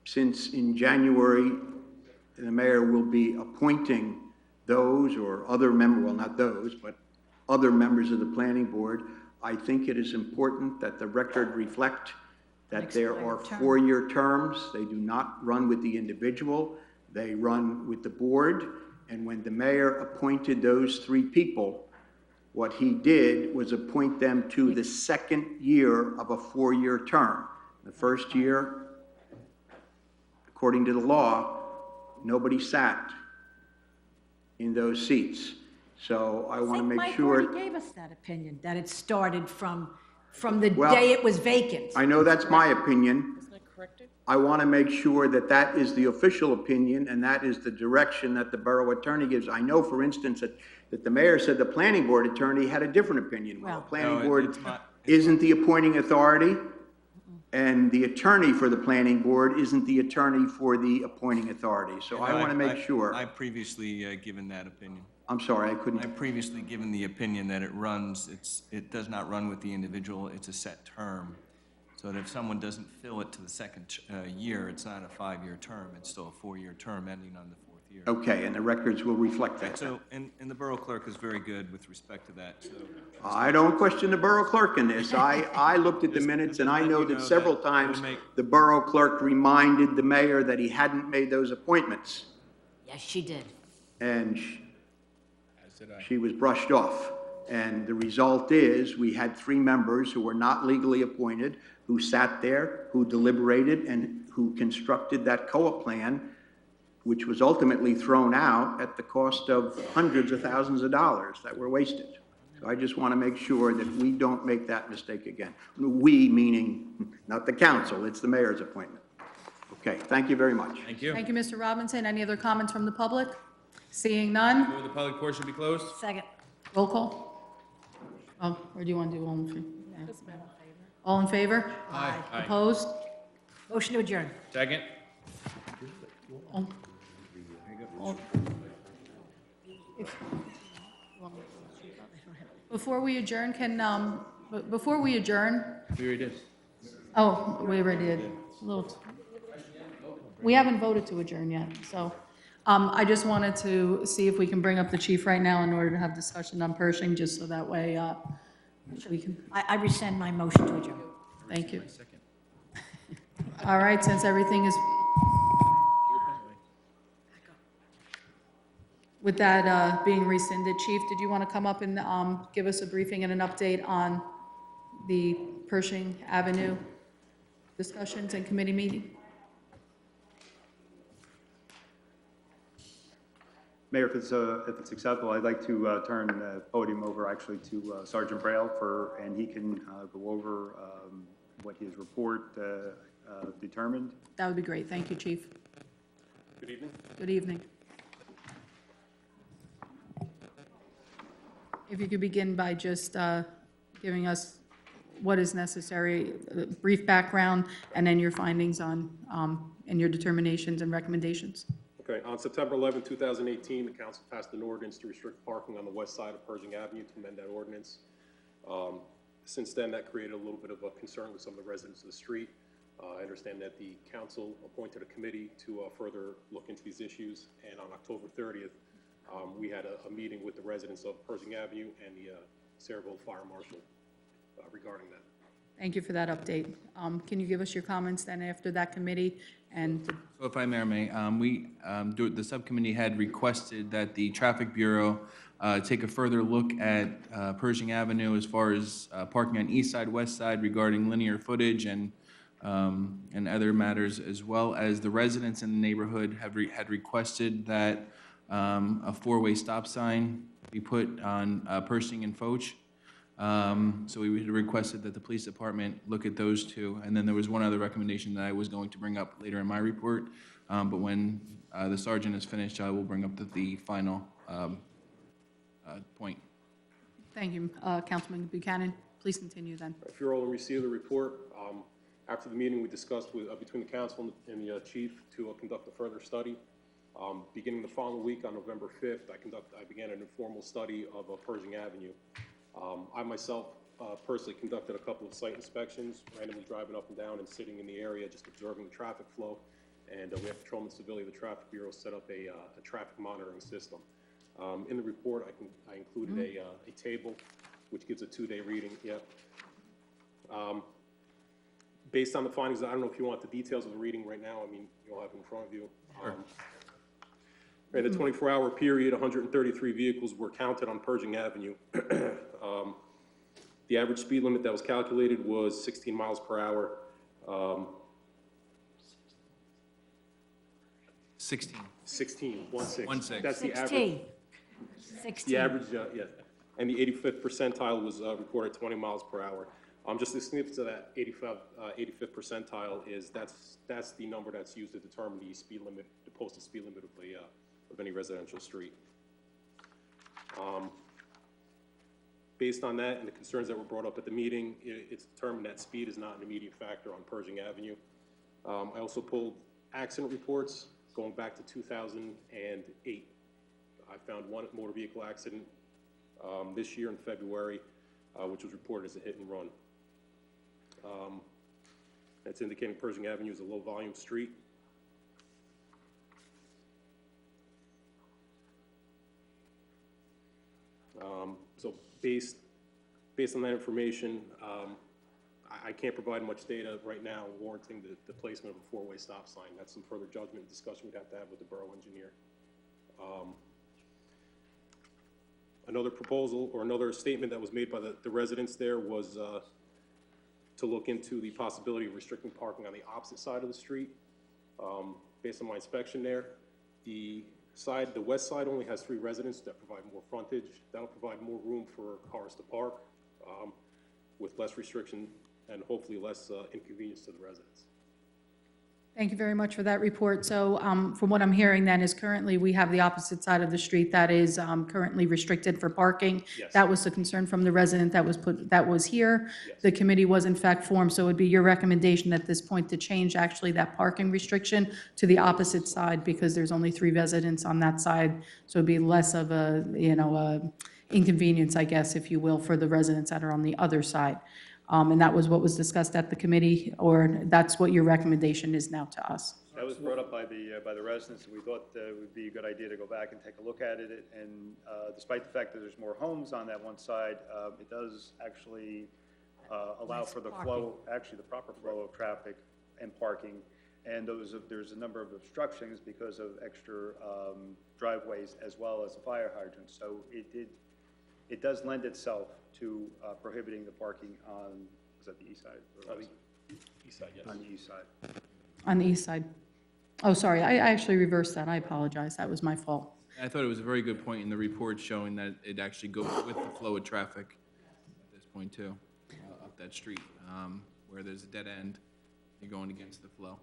Since in January, the mayor will be appointing those or other members, well, not those, but other members of the planning board, I think it is important that the record reflect that there are 4-year terms. They do not run with the individual. They run with the board. And when the mayor appointed those 3 people, what he did was appoint them to the 2nd year of a 4-year term. The first year, according to the law, nobody sat in those seats. So I want to make sure. Mike already gave us that opinion, that it started from the day it was vacant. I know that's my opinion. Isn't that corrected? I want to make sure that that is the official opinion and that is the direction that the borough attorney gives. I know, for instance, that the mayor said the planning board attorney had a different opinion. Well, the planning board isn't the appointing authority. and the attorney for the planning board isn't the attorney for the appointing authority. So I want to make sure. I've previously given that opinion. I'm sorry, I couldn't. I've previously given the opinion that it does not run with the individual, it's a set term. So that if someone doesn't fill it to the second year, it's not a 5-year term, it's still a 4-year term ending on the 4th year. Okay, and the records will reflect that. So, and the borough clerk is very good with respect to that, so. I don't question the borough clerk in this. I looked at the minutes, and I know that several times the borough clerk reminded the mayor that he hadn't made those appointments, Yes, she did. and she was brushed off. And the result is, we had 3 members who were not legally appointed, who sat there, who deliberated, and who constructed that co-op plan, which was ultimately thrown out at the cost of hundreds of thousands of dollars that were wasted. So I just want to make sure that we don't make that mistake again. We, meaning not the council, it's the mayor's appointment. Okay, thank you very much. Thank you. Thank you, Mr. Robinson. Any other comments from the public? Seeing none, Move the public portion be closed. Second. roll call. Oh, or do you want to do all in favor? Yeah. All in favor? Aye. Opposed? Motion to adjourn. Second. All- all- Before we adjourn, before we adjourn, We already did. oh, we already did. We haven't voted to adjourn yet, so, I just wanted to see if we can bring up the chief right now in order to have discussion on Pershing, just so that way, we can, I rescind my motion to adjourn. thank you. All right, since everything is, with that being rescinded, Chief, did you want to come up and give us a briefing and an update on the Pershing Avenue discussions and committee meeting? Mayor, if it's acceptable, I'd like to turn the podium over actually to Sergeant Braille and he can go over what his report determined. That would be great. Thank you, Chief. Good evening. Good evening. If you could begin by just giving us what is necessary, a brief background, and then your findings on, and your determinations and recommendations. Okay, on September 11, 2018, the council passed an ordinance to restrict parking on the west side of Pershing Avenue to amend that ordinance. Since then, that created a little bit of a concern with some of the residents of the street. I understand that the council appointed a committee to further look into these issues, and on October 30th, we had a meeting with the residents of Pershing Avenue and the Sayreville Fire Marshal regarding that. Thank you for that update. Can you give us your comments then after that committee? And So if I may, the subcommittee had requested that the Traffic Bureau take a further look at Pershing Avenue as far as parking on east side, west side regarding linear footage and other matters, as well as the residents in the neighborhood had requested that a 4-way stop sign be put on Pershing and Foch. So we had requested that the police department look at those two. And then there was one other recommendation that I was going to bring up later in my report. But when the sergeant is finished, I will bring up the final point. thank you, Councilman Buchanan. Please continue then. If you're all in receipt of the report, after the meeting, we discussed between the council and the chief to conduct a further study. Beginning the following week on November 5th, I began an informal study of Pershing Avenue. I myself personally conducted a couple of site inspections, randomly driving up and down and sitting in the area, just observing the traffic flow. And we have Patrolman Civility of the Traffic Bureau set up a traffic monitoring system. In the report, I included a table which gives a 2-day reading. Yep. Based on the findings, I don't know if you want the details of the reading right now. I mean, you'll have it in front of you. In a 24-hour period, 133 vehicles were counted on Pershing Avenue. The average speed limit that was calculated was 16 miles per hour. 16. 16, 1-6. 1-6. That's the 16. average. 16. The average, yeah. And the 85th percentile was recorded 20 miles per hour. Just the significance of that 85th percentile is that's the number that's used to determine the speed limit, the posted speed limit of any residential street. based on that and the concerns that were brought up at the meeting, it's determined that speed is not an immediate factor on Pershing Avenue. I also pulled accident reports going back to 2008. I found one motor vehicle accident this year in February, which was reported as a hit and run. That's indicating Pershing Avenue is a low-volume street. So based on that information, I can't provide much data right now warranting the placement of a four-way stop sign. That's some further judgment and discussion we'd have to have with the borough engineer. Another proposal or another statement that was made by the residents there was to look into the possibility of restricting parking on the opposite side of the street. Based on my inspection there, the west side only has 3 residents that provide more frontage. That'll provide more room for cars to park with less restriction and hopefully less inconvenience to the residents. Thank you very much for that report. So from what I'm hearing then is currently we have the opposite side of the street that is currently restricted for parking. Yes. That was the concern from the resident that was here. Yes. The committee was in fact formed, so it would be your recommendation at this point to change actually that parking restriction to the opposite side because there's only 3 residents on that side. So it'd be less of a, inconvenience, I guess, if you will, for the residents that are on the other side. And that was what was discussed at the committee, or that's what your recommendation is now to us? That was brought up by the residents, and we thought it would be a good idea to go back and take a look at it. And despite the fact that there's more homes on that one side, it does actually allow for the flow, actually the proper flow of traffic and parking. And there's a number of obstructions because of extra driveways as well as the fire hydrants. So it does lend itself to prohibiting the parking on, is that the east side? Or west? East side, yes. On the east side. On the east side. Oh, sorry, I actually reversed that. I apologize. That was my fault. I thought it was a very good point in the report showing that it actually goes with the flow of traffic at this point too, up that street, where there's a dead end, you're going against the flow.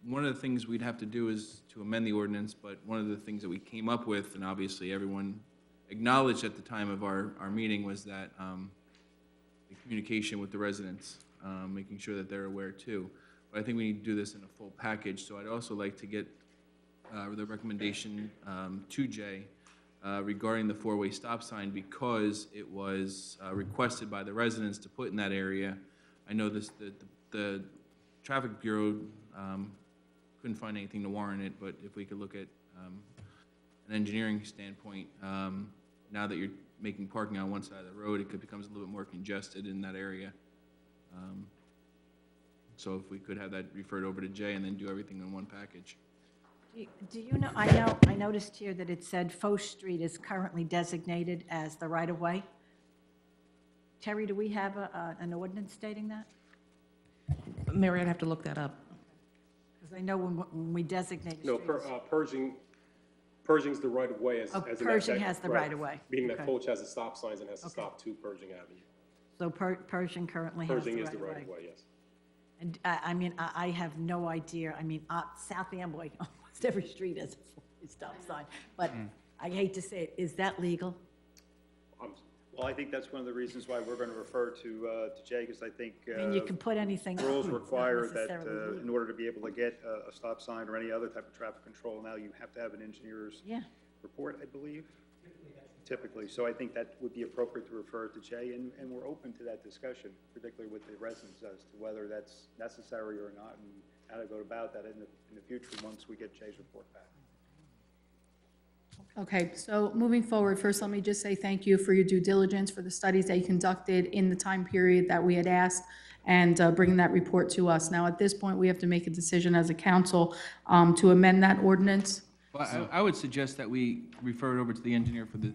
One of the things we'd have to do is to amend the ordinance, but one of the things that we came up with, and obviously everyone acknowledged at the time of our meeting, was that the communication with the residents, making sure that they're aware too. But I think we need to do this in a full package, so I'd also like to get the recommendation to Jay regarding the 4-way stop sign because it was requested by the residents to put in that area. I know the Traffic Bureau couldn't find anything to warrant it, but if we could look at an engineering standpoint, now that you're making parking on one side of the road, it becomes a little bit more congested in that area. So if we could have that referred over to Jay and then do everything in one package. Do you know, I noticed here that it said Foch Street is currently designated as the right-of-way. Terry, do we have an ordinance stating that? Mary, I'd have to look that up. Because I know when we designate No, Pershing's the right-of-way as Oh, as an Pershing aspect, has the right, right-of-way. Meaning that Okay. Foch has the stop signs and has to Okay. stop to Pershing Avenue. So Pershing currently has the Pershing right-of-way. is the right-of-way, yes. And I mean, I have no idea. I mean, South Amboy, almost every street has a four-way stop sign. But I hate to say it, is that legal? Well, I think that's one of the reasons why we're going to refer to Jay, because I think I mean, you can put anything. rules it's not require that necessarily legal. in order to be able to get a stop sign or any other type of traffic control, now you have to have an engineer's Yeah. report, I believe. Typically, so I think that would be appropriate to refer to Jay, and we're open to that discussion, particularly with the residents as to whether that's necessary or not, and how to go about that in the future once we get Jay's report back. Okay, so moving forward, first let me just say thank you for your due diligence, for the studies that you conducted in the time period that we had asked, and bringing that report to us. Now, at this point, we have to make a decision as a council to amend that ordinance. Well, I would suggest that we refer it over to the engineer for the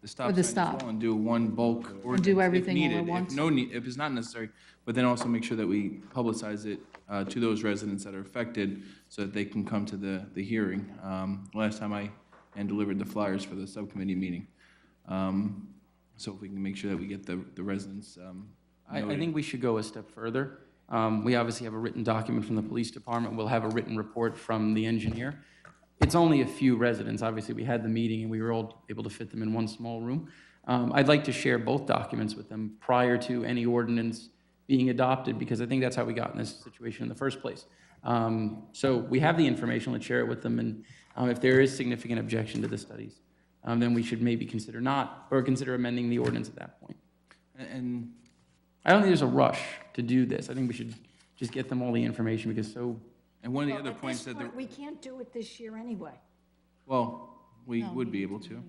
stop For the sign as stop. well and do one bulk ordinance do if everything all at needed. once. If no need, if it's not necessary, but then also make sure that we publicize it to those residents that are affected so that they can come to the hearing. Last time I delivered the flyers for the subcommittee meeting. So if we can make sure that we get the residents I noted. think we should go a step further. We obviously have a written document from the police department. We'll have a written report from the engineer. It's only a few residents. Obviously, we had the meeting and we were all able to fit them in one small room. I'd like to share both documents with them prior to any ordinance being adopted, because I think that's how we got in this situation in the first place. So we have the information, let's share it with them, and if there is significant objection to the studies, then we should maybe consider consider amending the ordinance at that point. And I don't think there's a rush to do this. I think we should just get them all the information, because and one of the Well, other at points this that, point, we can't do it this year anyway. well, we would be able to,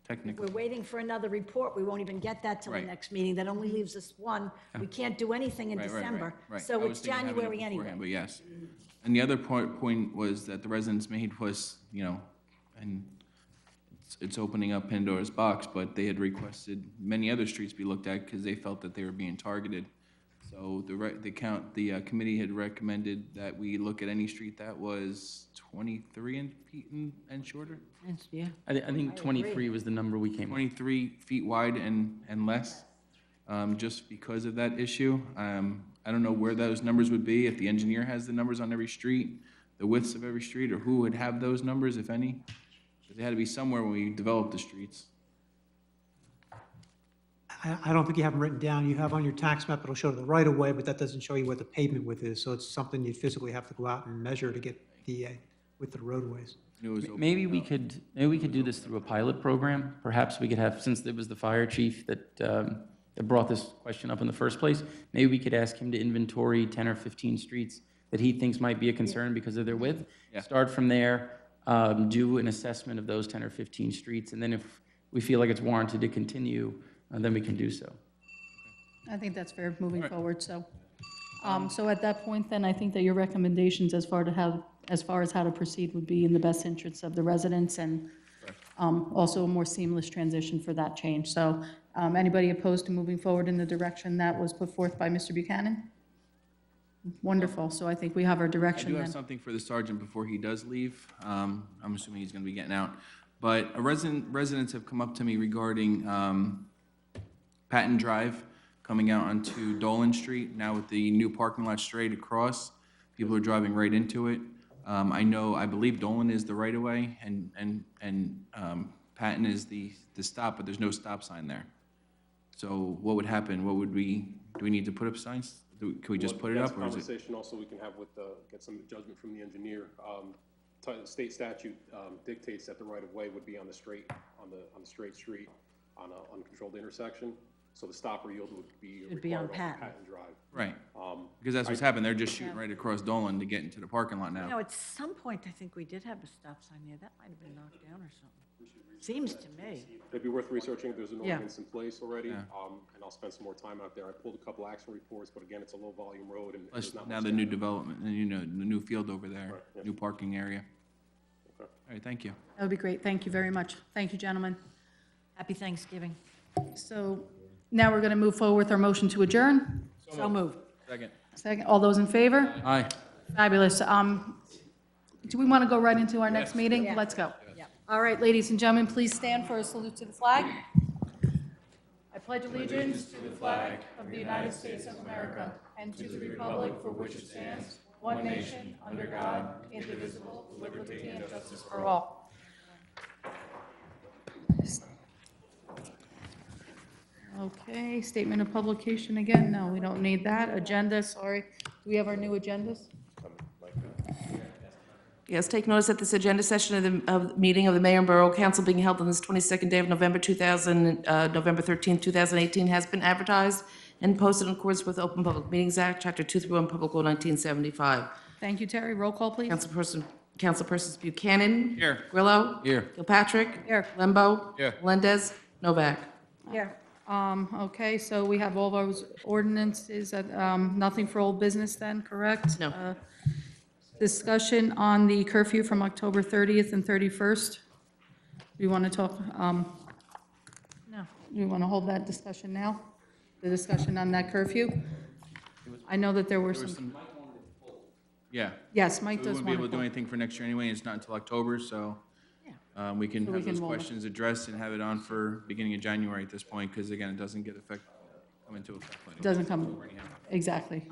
technically. We're waiting for another report. We won't even get that till the Right. next meeting. That only leaves us one. We can't do anything in Right, right, right, December. right. I So was it's thinking having it January anyway. beforehand, but yes. And the other point was that the residents made was, and it's opening up Pandora's box, but they had requested many other streets be looked at because they felt that they were being targeted. So the committee had recommended that we look at any street that was 23 feet and shorter. Yeah. I think 23 was the number we came with. 23 feet wide and less, just because of that issue. I don't know where those numbers would be, if the engineer has the numbers on every street, the widths of every street, or who would have those numbers, if any. Because they had to be somewhere when we developed the streets. I don't think you have them written down. You have on your tax map, it'll show the right-of-way, but that doesn't show you what the pavement width is. So it's something you physically have to go out and measure to get the width of the roadways. Maybe we could do this through a pilot program. Perhaps we could have, since it was the fire chief that brought this question up in the first place, maybe we could ask him to inventory 10 or 15 streets that he thinks might be a concern because of their width. Yeah. Start from there, do an assessment of those 10 or 15 streets, and then if we feel like it's warranted to continue, then we can do so. I think that's fair moving forward, so. So at that point, then, I think that your recommendations as far as how to proceed would be in the best interests of the residents and also a more seamless transition for that change. So anybody opposed to moving forward in the direction that was put forth by Mr. Buchanan? Wonderful, so I think we have our I direction do have then. something for the sergeant before he does leave. I'm assuming he's gonna be getting out. But residents have come up to me regarding Patton Drive coming out onto Dolan Street, now with the new parking lot straight across. People are driving right into it. I believe Dolan is the right-of-way, and Patton is the stop, but there's no stop sign there. So what would happen? Do we need to put up signs? Can we just put it up, or That's a is it? conversation also we can have with, get some judgment from the engineer. State statute dictates that the right-of-way would be on the straight street, on an uncontrolled intersection. So the stop or yield would be Should be on required Patton. Patton Drive. Right, because that's what's happened. They're just shooting right across Dolan to get into the parking lot now. At some point, I think we did have a stop sign there. That might have been knocked down or something. Seems to me. It'd be worth researching. There's an Yeah. ordinance in place already, Yeah. and I'll spend some more time out there. I pulled a couple action reports, but again, it's a low-volume road, and Plus, there's not now much the data. new development, and the new field over there, Right, yeah. new parking area. Okay. All right, thank you. That would be great, thank you very much. Thank you, gentlemen. Happy Thanksgiving. So now we're going to move forward with our motion to adjourn. So moved. Second. Second, all those in favor? Aye. Fabulous. Do we want to go right into our next meeting? Yeah. Let's go. Yeah. All right, ladies and gentlemen, please stand for a salute to the flag. I pledge allegiance to the flag of the United States of America and to the republic for which it stands, one nation, under God, indivisible, with liberty and justice for all. Okay, statement of publication again. No, we don't need that. Agenda, sorry. Do we have our new agendas? Yes, take notice that this agenda session of the meeting of the Mayor and Borough Council being held on this 22nd day of November 13th, 2018, has been advertised and posted in accordance with Open Public Meetings Act, Chapter 231, Public Law 1975. Thank you, Terry. Roll call, please. Councilpersons Buchanan. Here. Grillo. Here. Kilpatrick. Here. Lembo. Here. Melendez. Novak. Here. Okay, so we have all those ordinances, nothing for old business then, correct? No. Discussion on the curfew from October 30th and 31st. We want to talk, No. we want to hold that discussion now? The discussion on that curfew? I know that there were some, Yeah. yes, Mike We does wouldn't be want able to do to. anything for next year anyway, it's not until October, so we can So we have can those roll it. questions addressed and have it on for beginning of January at this point, because again, it doesn't come into effect. It doesn't come, exactly.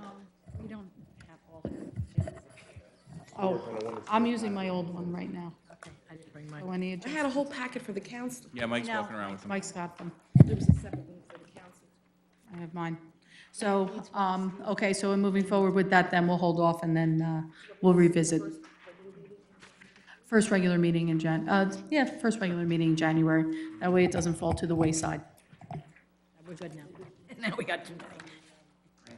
We don't have all the. Oh, I'm using my old one right now. Okay, I didn't bring So any I had a whole packet for the council. Yeah, Mike's No. walking around with them. Mike's got them. There was a separate one for the council. I have mine. So, okay, so in moving forward with that, then we'll hold off and then we'll revisit. First regular meeting in first regular meeting in January. That way it doesn't fall to the wayside. We're good now. Now we got too many.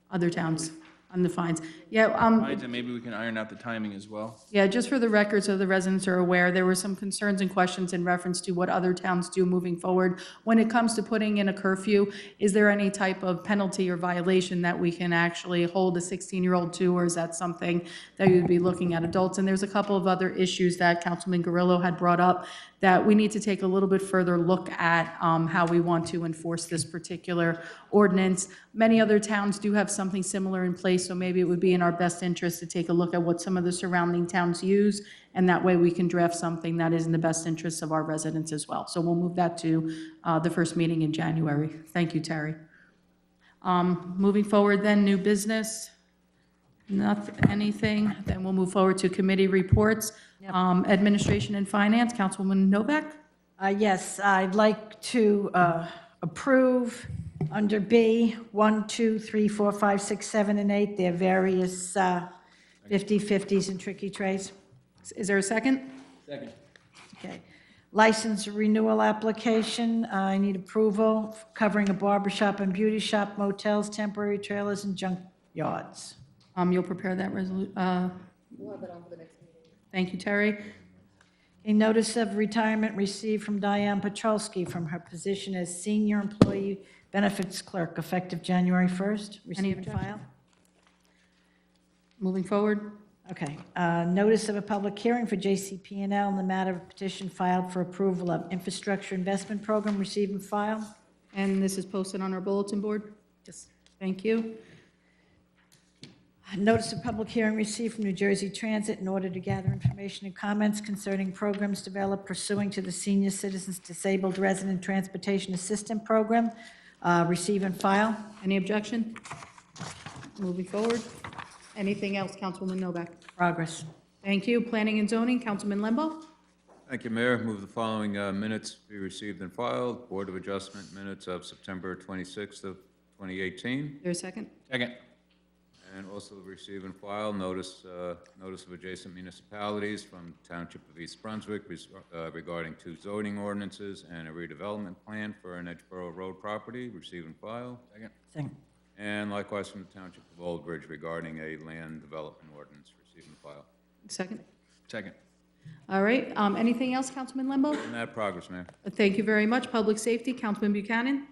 Other towns on the fines. Yeah, Fines, and maybe we can iron out the timing as well. yeah, just for the record, so the residents are aware, there were some concerns and questions in reference to what other towns do moving forward. When it comes to putting in a curfew, is there any type of penalty or violation that we can actually hold a 16-year-old to, or is that something that you'd be looking at adults? And there's a couple of other issues that Councilman Garillo had brought up that we need to take a little bit further look at how we want to enforce this particular ordinance. Many other towns do have something similar in place, so maybe it would be in our best interest to take a look at what some of the surrounding towns use, and that way we can draft something that is in the best interests of our residents as well. So we'll move that to the first meeting in January. Thank you, Terry. Moving forward then, new business. Anything, then we'll move forward to committee reports. Administration and Finance, Councilwoman Novak. Yes, I'd like to approve under B, 1, 2, 3, 4, 5, 6, 7, and 8, their various 50/50s and tricky trays. Is there a second? Second. Okay. License renewal application, I need approval covering a barber shop and beauty shop, motels, temporary trailers, and junk yards. You'll prepare that resolution. We'll have it on for the next meeting. Thank you, Terry. A notice of retirement received from Diane Petrolsky from her position as Senior Employee Benefits Clerk effective January 1st. Receive and file. Moving forward. Okay. Notice of a public hearing for JCP&L in the matter of petition filed for approval of infrastructure investment program. Receive and file. And this is posted on our bulletin board? Yes. Thank you. Notice of public hearing received from New Jersey Transit in order to gather information and comments concerning programs developed pursuing to the Senior Citizens Disabled Resident Transportation Assistant Program. Receive and file. Any objection? Moving forward. Anything else, Councilwoman Novak? Progress. Thank you. Planning and Zoning, Councilman Lembo. Thank you, Mayor. Move the following minutes be received and filed. Board of Adjustment minutes of September 26th of 2018. There a second? Second. And also receive and file notice of adjacent municipalities from Township of East Brunswick regarding 2 zoning ordinances and a redevelopment plan for an Edgeboro Road property. Receive and file. Second. Second. And likewise from the Township of Old Bridge regarding a land development ordinance. Receive and file. Second? Second. All right. Anything else, Councilman Lembo? And that progress, Mayor. Thank you very much. Public Safety, Councilman Buchanan.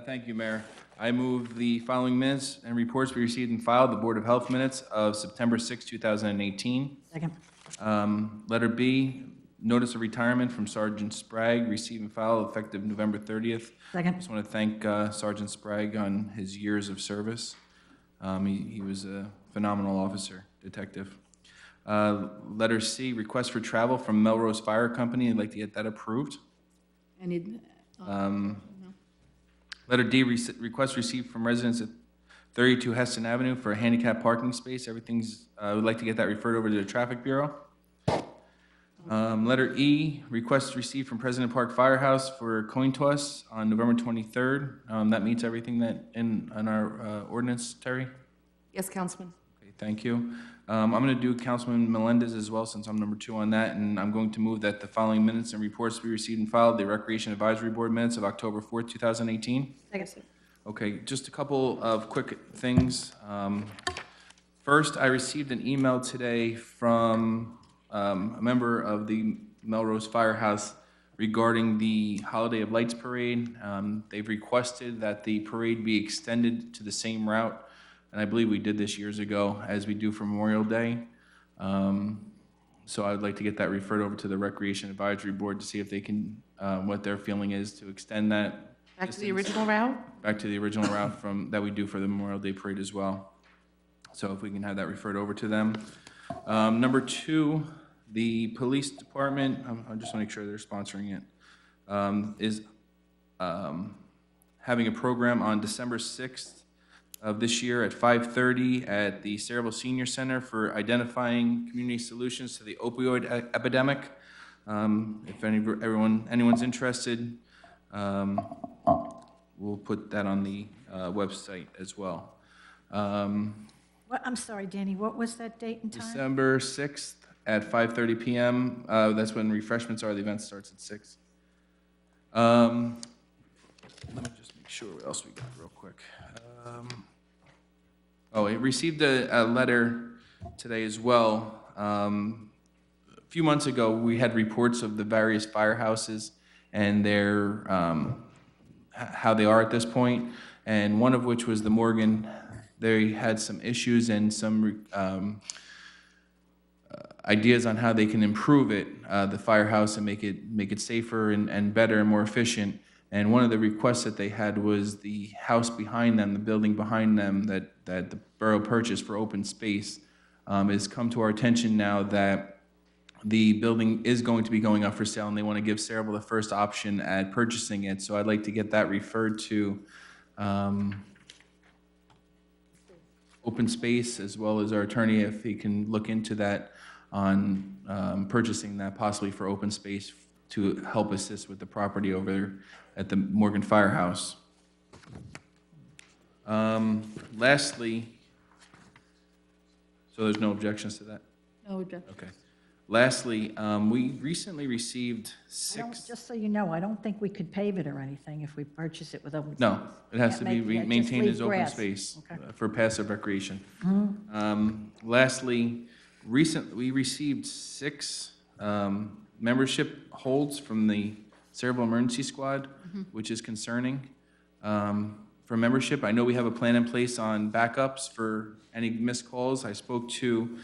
Thank you, Mayor. I move the following minutes and reports be received and filed. The Board of Health minutes of September 6, 2018. Second. Letter B, notice of retirement from Sergeant Sprague, receive and file effective November 30th. Second. Just want to thank Sergeant Sprague on his years of service. He was a phenomenal officer, detective. Letter C, request for travel from Melrose Fire Company. I'd like to get that approved. Any, Letter D, request received from residents at 32 Heston Avenue for a handicap parking space. Everything's, I would like to get that referred over to the Traffic Bureau. Letter E, request received from President Park Firehouse for a coin toss on November 23rd. That meets everything that in our ordinance, Terry? Yes, Councilman. Okay, thank you. I'm going to do Councilman Melendez as well, since I'm number 2 on that, and I'm going to move that the following minutes and reports be received and filed. The Recreation Advisory Board minutes of October 4th, 2018. Second. Okay, just a couple of quick things. First, I received an email today from a member of the Melrose Firehouse regarding the Holiday of Lights Parade. They've requested that the parade be extended to the same route, and I believe we did this years ago, as we do for Memorial Day. So I would like to get that referred over to the Recreation Advisory Board to see if they can, what their feeling is to extend that. Back to the original route? Back to the original route that we do for the Memorial Day Parade as well. So if we can have that referred over to them. Number 2, the police department, I just want to make sure they're sponsoring it, is having a program on December 6th of this year at 5:30 at the Sayreville Senior Center for identifying community solutions to the opioid epidemic. If anyone's interested, we'll put that on the website as well. I'm sorry, Danny, what was that date and time? December 6th at 5:30 PM. That's when refreshments are. The event starts at 6. Let me just make sure what else we got real quick. I received a letter today as well. A few months ago, we had reports of the various firehouses and their how they are at this point, and one of which was the Morgan. They had some issues and some ideas on how they can improve it, the firehouse, and make it safer and better and more efficient. And one of the requests that they had was the house behind them, the building behind them that the borough purchased for open space, has come to our attention now that the building is going to be going up for sale, and they want to give Saraville the first option at purchasing it. So I'd like to get that referred to open space, as well as our attorney, if he can look into that on purchasing that possibly for open space to help assist with the property over there at the Morgan Firehouse. Lastly, so there's no objections to that? No objection. Okay. Lastly, we recently received 6. Just so you know, I don't think we could pave it or anything if we purchase it with open space. No, it has to be Can't make- just maintained leave as open grass. space Okay. for passive recreation. Mhm. Lastly, we received 6 membership holds from the Cerebral Emergency Squad, which is concerning. For membership, I know we have a plan in place on backups for any missed calls. I spoke to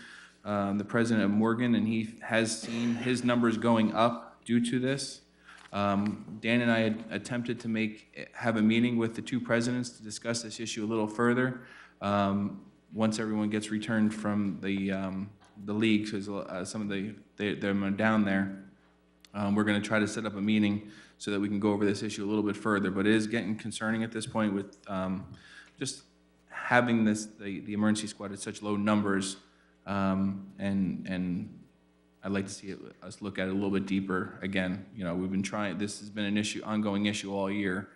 the president of Morgan, and he has seen his numbers going up due to this. Dan and I had attempted to have a meeting with the 2 presidents to discuss this issue a little further. Once everyone gets returned from the league, because some of them are down there, we're going to try to set up a meeting so that we can go over this issue a little bit further. But it is getting concerning at this point with just having the emergency squad at such low numbers. And I'd like to see us look at it a little bit deeper. Again, we've been trying, this has been an ongoing issue all year.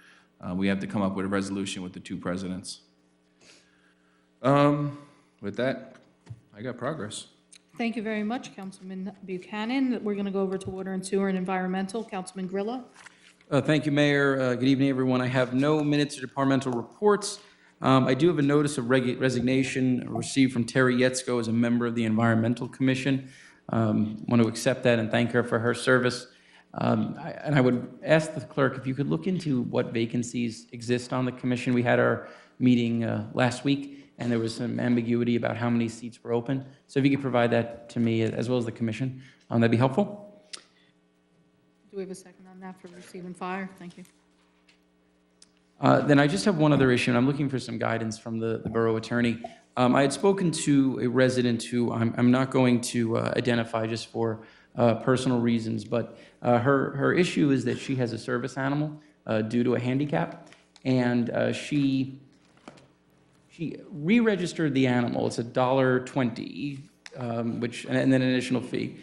We have to come up with a resolution with the 2 presidents. With that, I got progress. Thank you very much, Councilman Buchanan. We're going to go over to Water and Sewer and Environmental. Councilman Grillo. Thank you, Mayor. Good evening, everyone. I have no minutes or departmental reports. I do have a notice of resignation received from Terry Yetzko as a member of the Environmental Commission. Want to accept that and thank her for her service. And I would ask the clerk if you could look into what vacancies exist on the commission. We had our meeting last week, and there was some ambiguity about how many seats were open. So if you could provide that to me as well as the commission, that'd be helpful. Do we have a second on that for receive and fire? Thank you. Then I just have one other issue, and I'm looking for some guidance from the borough attorney. I had spoken to a resident who I'm not going to identify just for personal reasons, but her issue is that she has a service animal due to a handicap, and she re-registered the animal. It's $1.20, and then an additional fee.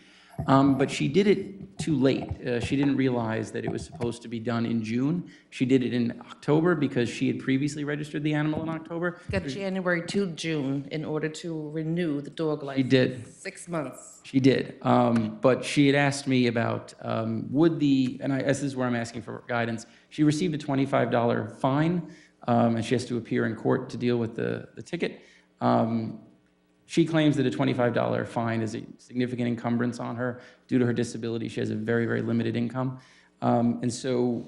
But she did it too late. She didn't realize that it was supposed to be done in June. She did it in October because she had previously registered the animal in October. Got January to June in order to renew the dog license. She did. 6 months. She did. But she had asked me about this is where I'm asking for guidance. She received a $25 fine, and she has to appear in court to deal with the ticket. She claims that a $25 fine is a significant encumbrance on her due to her disability. She has a very, very limited income. And so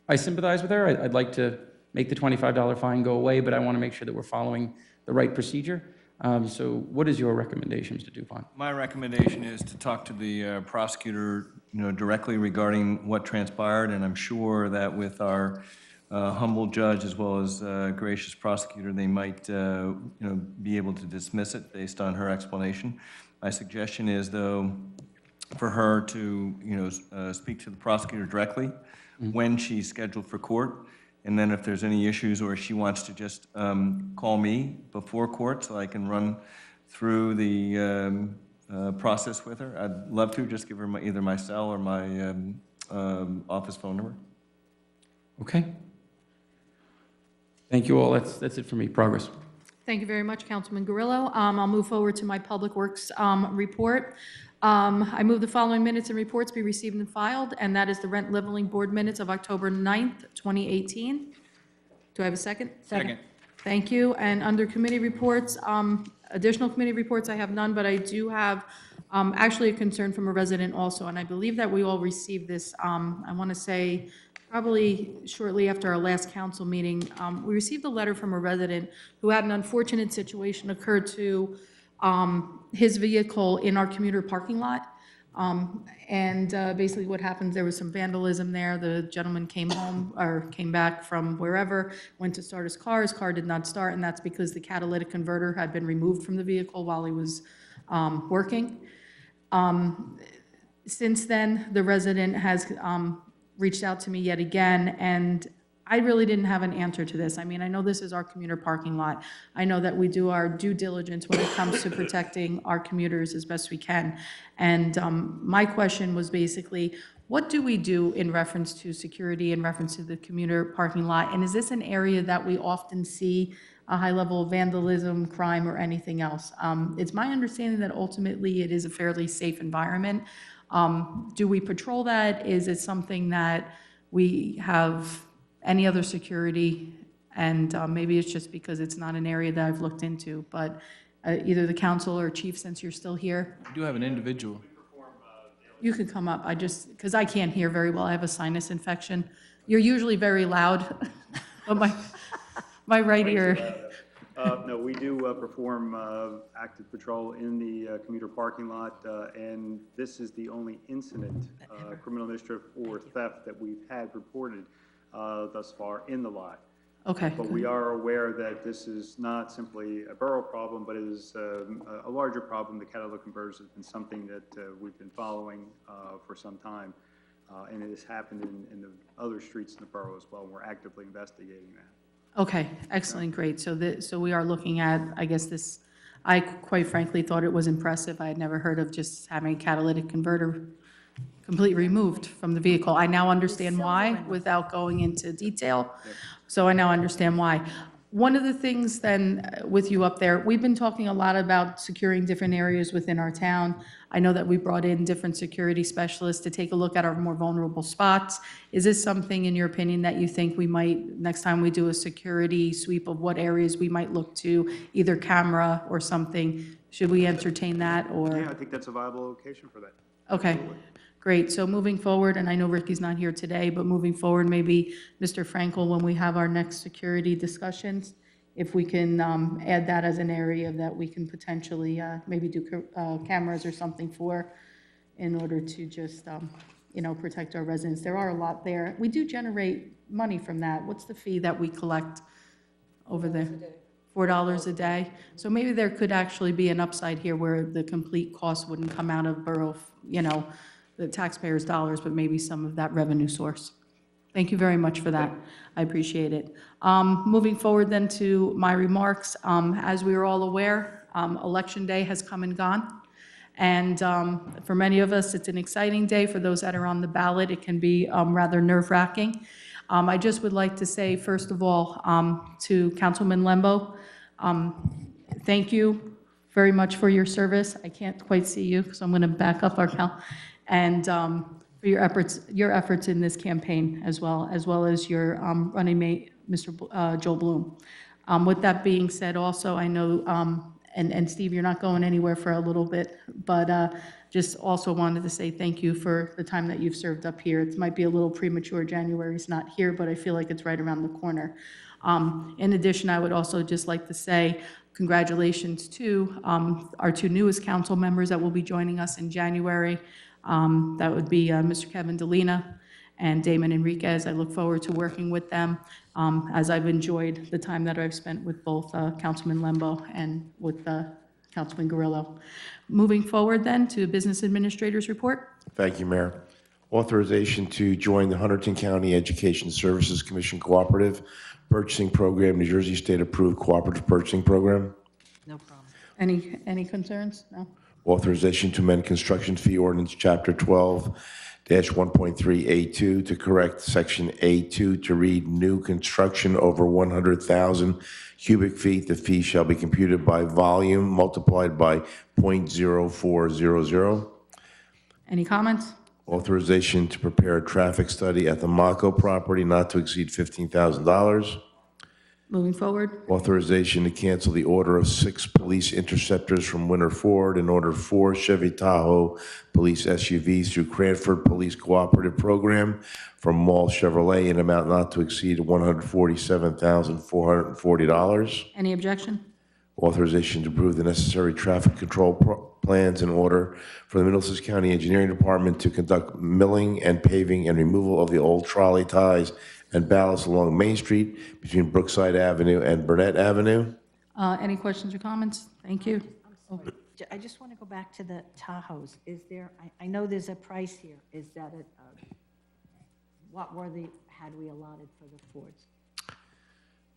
I sympathize with her. I'd like to make the $25 fine go away, but I want to make sure that we're following the right procedure. So what is your recommendation, Mr. Dupont? My recommendation is to talk to the prosecutor, directly regarding what transpired, and I'm sure that with our humble judge as well as gracious prosecutor, they might be able to dismiss it based on her explanation. My suggestion is, though, for her to speak to the prosecutor directly when she's scheduled for court, and then if there's any issues or she wants to just call me before court so I can run through the process with her. I'd love to, just give her either my cell or my office phone number. Okay. Thank you all. That's it for me. Progress. Thank you very much, Councilman Grillo. I'll move forward to my Public Works report. I move the following minutes and reports be received and filed, and that is the Rent Leveling Board minutes of October 9th, 2018. Do I have a second? Second. Thank you. And under committee reports, additional committee reports, I have none, but I do have actually a concern from a resident also, and I believe that we all received this, I want to say, probably shortly after our last council meeting. We received a letter from a resident who had an unfortunate situation occur to his vehicle in our commuter parking lot. Basically what happens, there was some vandalism there. The gentleman came home or came back from wherever, went to start his car did not start, and that's because the catalytic converter had been removed from the vehicle while he was working. Since then, the resident has reached out to me yet again, and I really didn't have an answer to this. I mean, I know this is our commuter parking lot. I know that we do our due diligence when it comes to protecting our commuters as best we can. And my question was basically, what do we do in reference to security, in reference to the commuter parking lot? And is this an area that we often see a high level of vandalism, crime, or anything else? It's my understanding that ultimately it is a fairly safe environment. Do we patrol that? Is it something that we have any other security? And maybe it's just because it's not an area that I've looked into, but either the council or chief, since you're still here, We do have an individual. you could come up. Because I can't hear very well. I have a sinus infection. You're usually very loud, but my right ear. No, we do perform active patrol in the commuter parking lot, and this is the only incident, criminal mischief or theft, that we've had reported thus far in the lot. Okay. But we are aware that this is not simply a borough problem, but it is a larger problem. The catalytic converters has been something that we've been following for some time, and it has happened in the other streets in the borough as well. We're actively investigating that. Okay, excellent, great. So we are looking at, I guess this, I quite frankly thought it was impressive. I had never heard of just having a catalytic converter completely removed from the vehicle. I now understand why without going into detail. So I now understand why. One of the things then with you up there, we've been talking a lot about securing different areas within our town. I know that we brought in different security specialists to take a look at our more vulnerable spots. Is this something, in your opinion, that you think we might, next time we do a security sweep of what areas we might look to, either camera or something, should we entertain that, or? Yeah, I think that's a viable location for that. Okay, great. So moving forward, and I know Ricky's not here today, but moving forward, maybe Mr. Frankel, when we have our next security discussions, if we can add that as an area that we can potentially maybe do cameras or something for, in order to just, protect our residents. There are a lot there. We do generate money from that. What's the fee that we collect over there? $4 a day. So maybe there could actually be an upside here where the complete cost wouldn't come out of borough, the taxpayers' dollars, but maybe some of that revenue source. Thank you very much for that. I appreciate it. Moving forward then to my remarks, as we are all aware, Election Day has come and gone. And for many of us, it's an exciting day. For those that are on the ballot, it can be rather nerve-wracking. I just would like to say, first of all, to Councilman Lembo, thank you very much for your service. I can't quite see you, so I'm going to back up our count. And for your efforts in this campaign, as well as your running mate, Mr. Joel Bloom. With that being said, also, I know, and Steve, you're not going anywhere for a little bit, but just also wanted to say thank you for the time that you've served up here. It might be a little premature, January's not here, but I feel like it's right around the corner. In addition, I would also just like to say congratulations to our two newest council members that will be joining us in January. That would be Mr. Kevin Delina and Damon Enriquez. I look forward to working with them, as I've enjoyed the time that I've spent with both Councilman Lembo and with Councilman Guerrillo. Moving forward then to Business Administrator's Report. Thank you, Mayor. Authorization to join the Hunterdon County Education Services Commission Cooperative Purchasing Program, New Jersey State Approved Cooperative Purchasing Program. No problem. Any concerns? No? Authorization to amend construction fee ordinance, Chapter 12-1.3A2 to correct Section A2 to read new construction over 100,000 cubic feet. The fee shall be computed by volume multiplied by .0400. Any comments? Authorization to prepare a traffic study at the Mako property not to exceed $15,000. Moving forward. Authorization to cancel the order of 6 police interceptors from Winter Ford and order 4 Chevy Tahoe police SUVs through Cranford Police Cooperative Program from Mall Chevrolet in amount not to exceed $147,440. Any objection? Authorization to approve the necessary traffic control plans in order for the Middlesex County Engineering Department to conduct milling and paving and removal of the old trolley ties and ballast along Main Street between Brookside Avenue and Burnett Avenue. Any questions or comments? Thank you. I just want to go back to the Tahoes. Is there, I know there's a price here. Is that had we allotted for the Fords?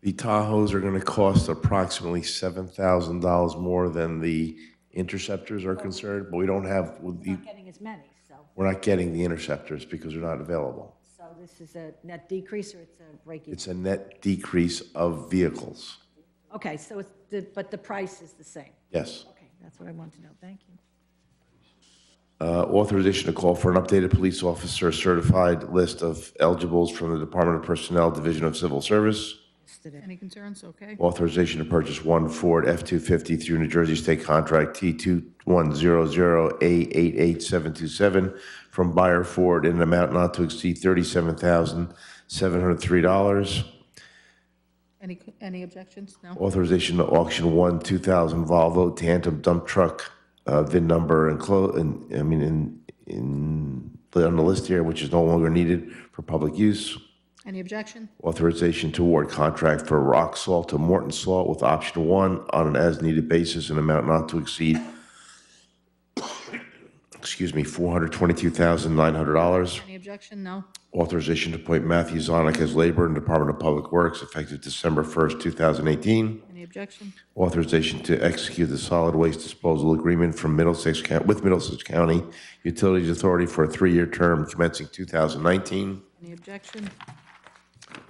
The Tahoes are going to cost approximately $7,000 more than the Interceptors are concerned, but we don't have, We're not getting as many, so. we're not getting the Interceptors because they're not available. So this is a net decrease or it's a break even? It's a net decrease of vehicles. Okay, so it's, but the price is the same? Yes. Okay, that's what I want to know. Thank you. Authorization to call for an updated police officer certified list of eligibles from the Department of Personnel, Division of Civil Service. Any concerns? Okay. Authorization to purchase 1 Ford F-250 through New Jersey State Contract T2100A88727 from Buyer Ford in an amount not to exceed $37,703. Any objections? No? Authorization to auction 1 2000 Volvo Tandem dump truck, VIN number on the list here, which is no longer needed for public use. Any objection? Authorization to award contract for rock salt to Morton Salt with option 1 on an as-needed basis in amount not to exceed, $422,900. Any objection? No? Authorization to appoint Matthew Zonick as labor in the Department of Public Works effective December 1st, 2018. Any objection? Authorization to execute the solid waste disposal agreement from Middlesex County Utilities Authority for a 3-year term commencing 2019. Any objection?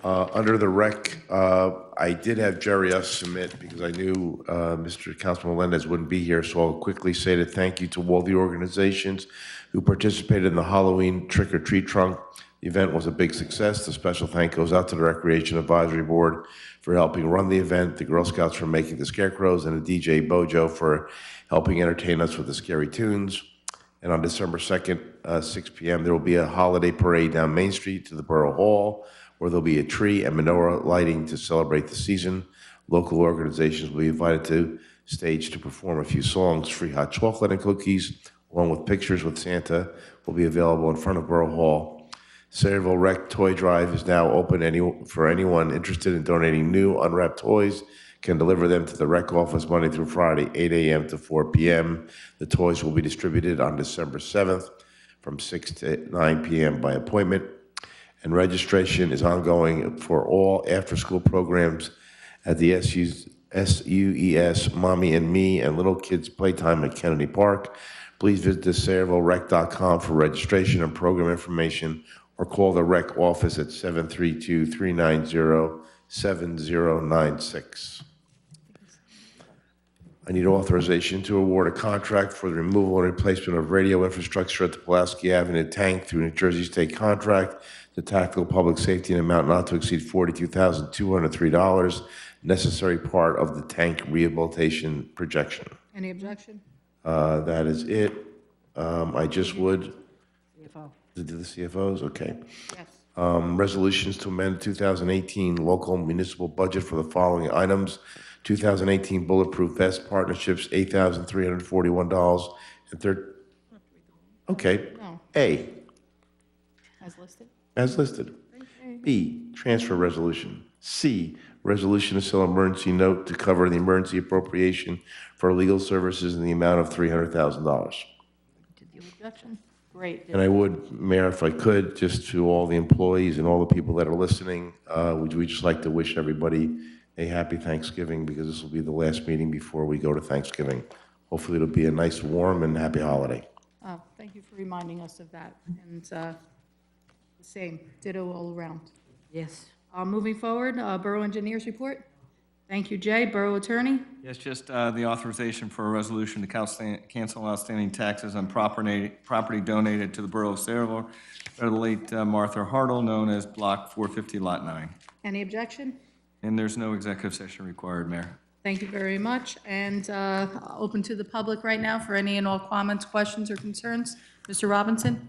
Under the rec, I did have Jerry us submit because I knew Mr. Councilman Melendez wouldn't be here, so I'll quickly say to thank you to all the organizations who participated in the Halloween trick-or-treat trunk. The event was a big success. The special thank goes out to the Recreation Advisory Board for helping run the event, the Girl Scouts for making the scarecrows, and the DJ Bojo for helping entertain us with the scary tunes. And on December 2nd, 6 p.m., there will be a holiday parade down Main Street to the Borough Hall, where there'll be a tree and menorah lighting to celebrate the season. Local organizations will be invited to stage to perform a few songs. Free hot chocolate and cookies, along with pictures with Santa, will be available in front of Borough Hall. Sayreville Rec Toy Drive is now open for anyone interested in donating new unwrapped toys. Can deliver them to the rec office Monday through Friday, 8 a.m. to 4 p.m. The toys will be distributed on December 7th from 6 to 9 p.m. by appointment. And registration is ongoing for all after-school programs at the SUES Mommy and Me and Little Kids Playtime at Kennedy Park. Please visit the SayrevilleRec.com for registration and program information, or call the rec office at 732-390-7096. I need authorization to award a contract for the removal and replacement of radio infrastructure at the Pulaski Avenue tank through New Jersey State Contract to Tactical Public Safety in an amount not to exceed $42,203, necessary part of the tank rehabilitation projection. Any objection? That is it. I just would. CFO. To do the CFOs? Okay. Yes. Resolutions to amend 2018 local municipal budget for the following items. 2018 Bulletproof Vest Partnerships, $8,341. Okay. No. A, As listed? as listed. B, transfer resolution. C, resolution to sell emergency note to cover the emergency appropriation for legal services in the amount of $300,000. Did the objection? Great. And I would, Mayor, if I could, just to all the employees and all the people that are listening, would we just like to wish everybody a happy Thanksgiving, because this will be the last meeting before we go to Thanksgiving hopefully it'll be a nice, warm, and happy holiday. Oh, thank you for reminding us of that. And the same, ditto all around. Yes. Moving forward, Borough Engineers Report. Thank you, Jay. Borough Attorney. Yes, just the authorization for a resolution to cancel outstanding taxes on property donated to the Borough of Sayreville by the late Martha Hartle, known as Block 450, Lot 9. Any objection? And there's no executive session required, Mayor. Thank you very much. And open to the public right now for any and all comments, questions, or concerns. Mr. Robinson?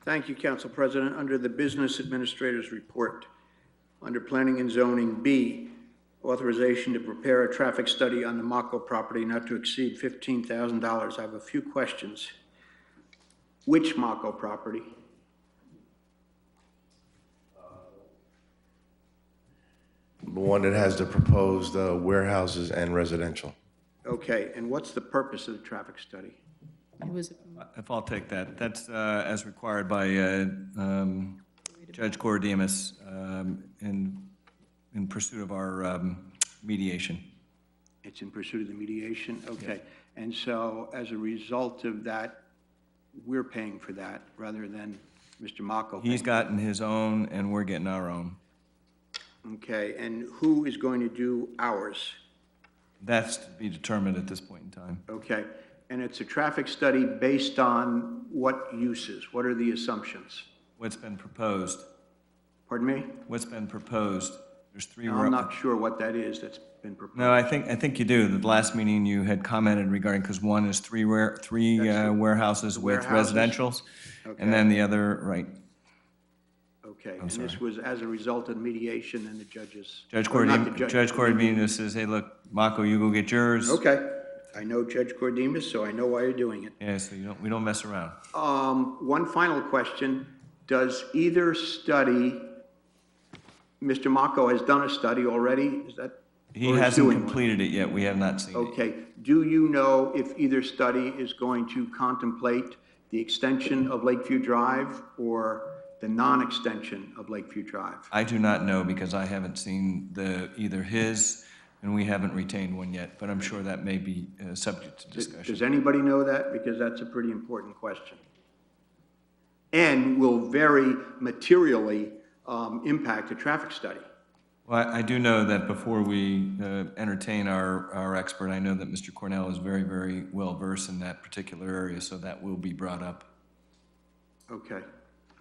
Thank you, Council President. Under the Business Administrator's Report, under Planning and Zoning B, authorization to prepare a traffic study on the Mako property not to exceed $15,000. I have a few questions. Which Mako property? The one that has the proposed warehouses and residential. Okay, and what's the purpose of the traffic study? It was If I'll take that, that's as required by Judge Cordemus in pursuit of our mediation. It's in pursuit of the mediation? Okay. And so as a result of that, we're paying for that rather than Mr. Mako paying? He's gotten his own, and we're getting our own. Okay, and who is going to do ours? That's to be determined at this point in time. Okay, and it's a traffic study based on what uses? What are the assumptions? What's been proposed? Pardon me? What's been proposed? There's three. No, I'm not sure what that is that's been proposed. No, I think you do. The last meeting you had commented regarding, because one is three warehouses with warehouses. residentials, Okay. and then the other, right. Okay, I'm and this was as a result of mediation and the judges? Judge or not the Cordemus, judge- Judge Cordemus says, hey, look, Mako, you go get yours. Okay, I know Judge Cordemus, so I know why you're doing it. Yeah, so we don't mess around. One final question. Does either study, Mr. Mako has done a study already, is that? He or is hasn't doing one? completed it yet. We have not seen it. Okay, do you know if either study is going to contemplate the extension of Lakeview Drive or the non-extension of Lakeview Drive? I do not know because I haven't seen either his, and we haven't retained one yet, but I'm sure that may be subject to discussion. Does anybody know that? Because that's a pretty important question. And will very materially impact a traffic study. Well, I do know that before we entertain our expert, I know that Mr. Cornell is very, very well versed in that particular area, so that will be brought up. Okay,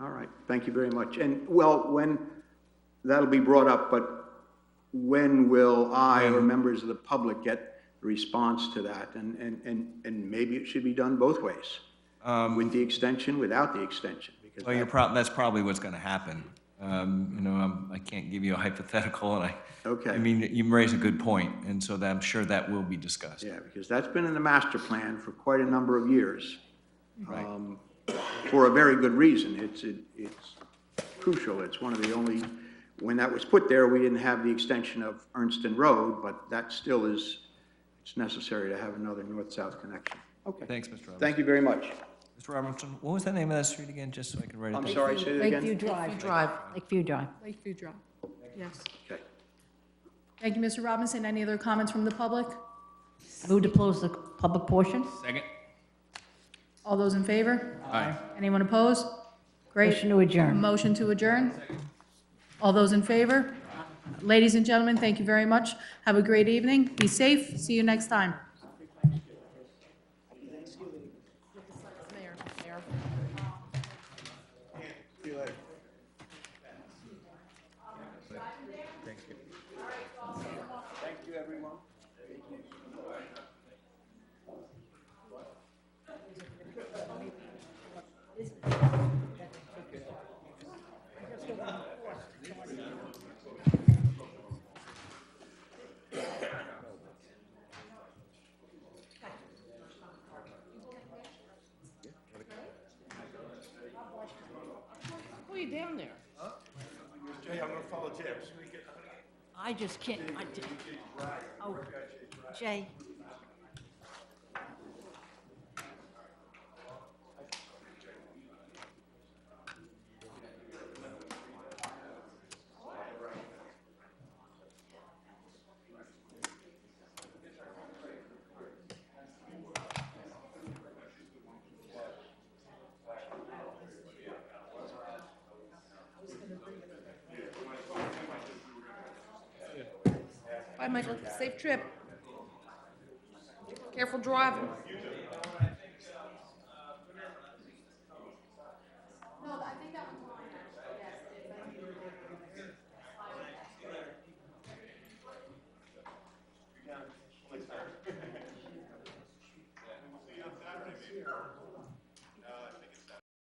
all right, thank you very much. And, well, when, that'll be brought up, but when will I or members of the public get a response to that? And maybe it should be done both ways, with the extension, without the extension, because Well, that's probably what's going to happen. I can't give you a hypothetical, and Okay. I mean, you raise a good point, and so I'm sure that will be discussed. Yeah, because that's been in the master plan for quite a number of years. Right. For a very good reason. It's crucial. It's one of the only, when that was put there, we didn't have the extension of Ernston Road, but that still is, it's necessary to have another north-south connection. Okay. Thanks, Mr. Robinson. Thank you very much. Mr. Robinson, what was the name of that street again, just so I can write it down? I'm sorry, say it again? Lakeview Drive. Lakeview Drive. Lakeview Drive. Yes. Okay. Thank you, Mr. Robinson. Any other comments from the public? Move to close the public portion. Second. All those in favor? Aye. Anyone opposed? Great. Motion to adjourn. Motion to adjourn. All those in favor? Ladies and gentlemen, thank you very much. Have a great evening. Be safe. See you next time. Thank you, everyone. Who are you down there? Jay, I'm going to follow Jay. I just can't, oh, Jay. Bye, Michael. Safe trip. Careful driving.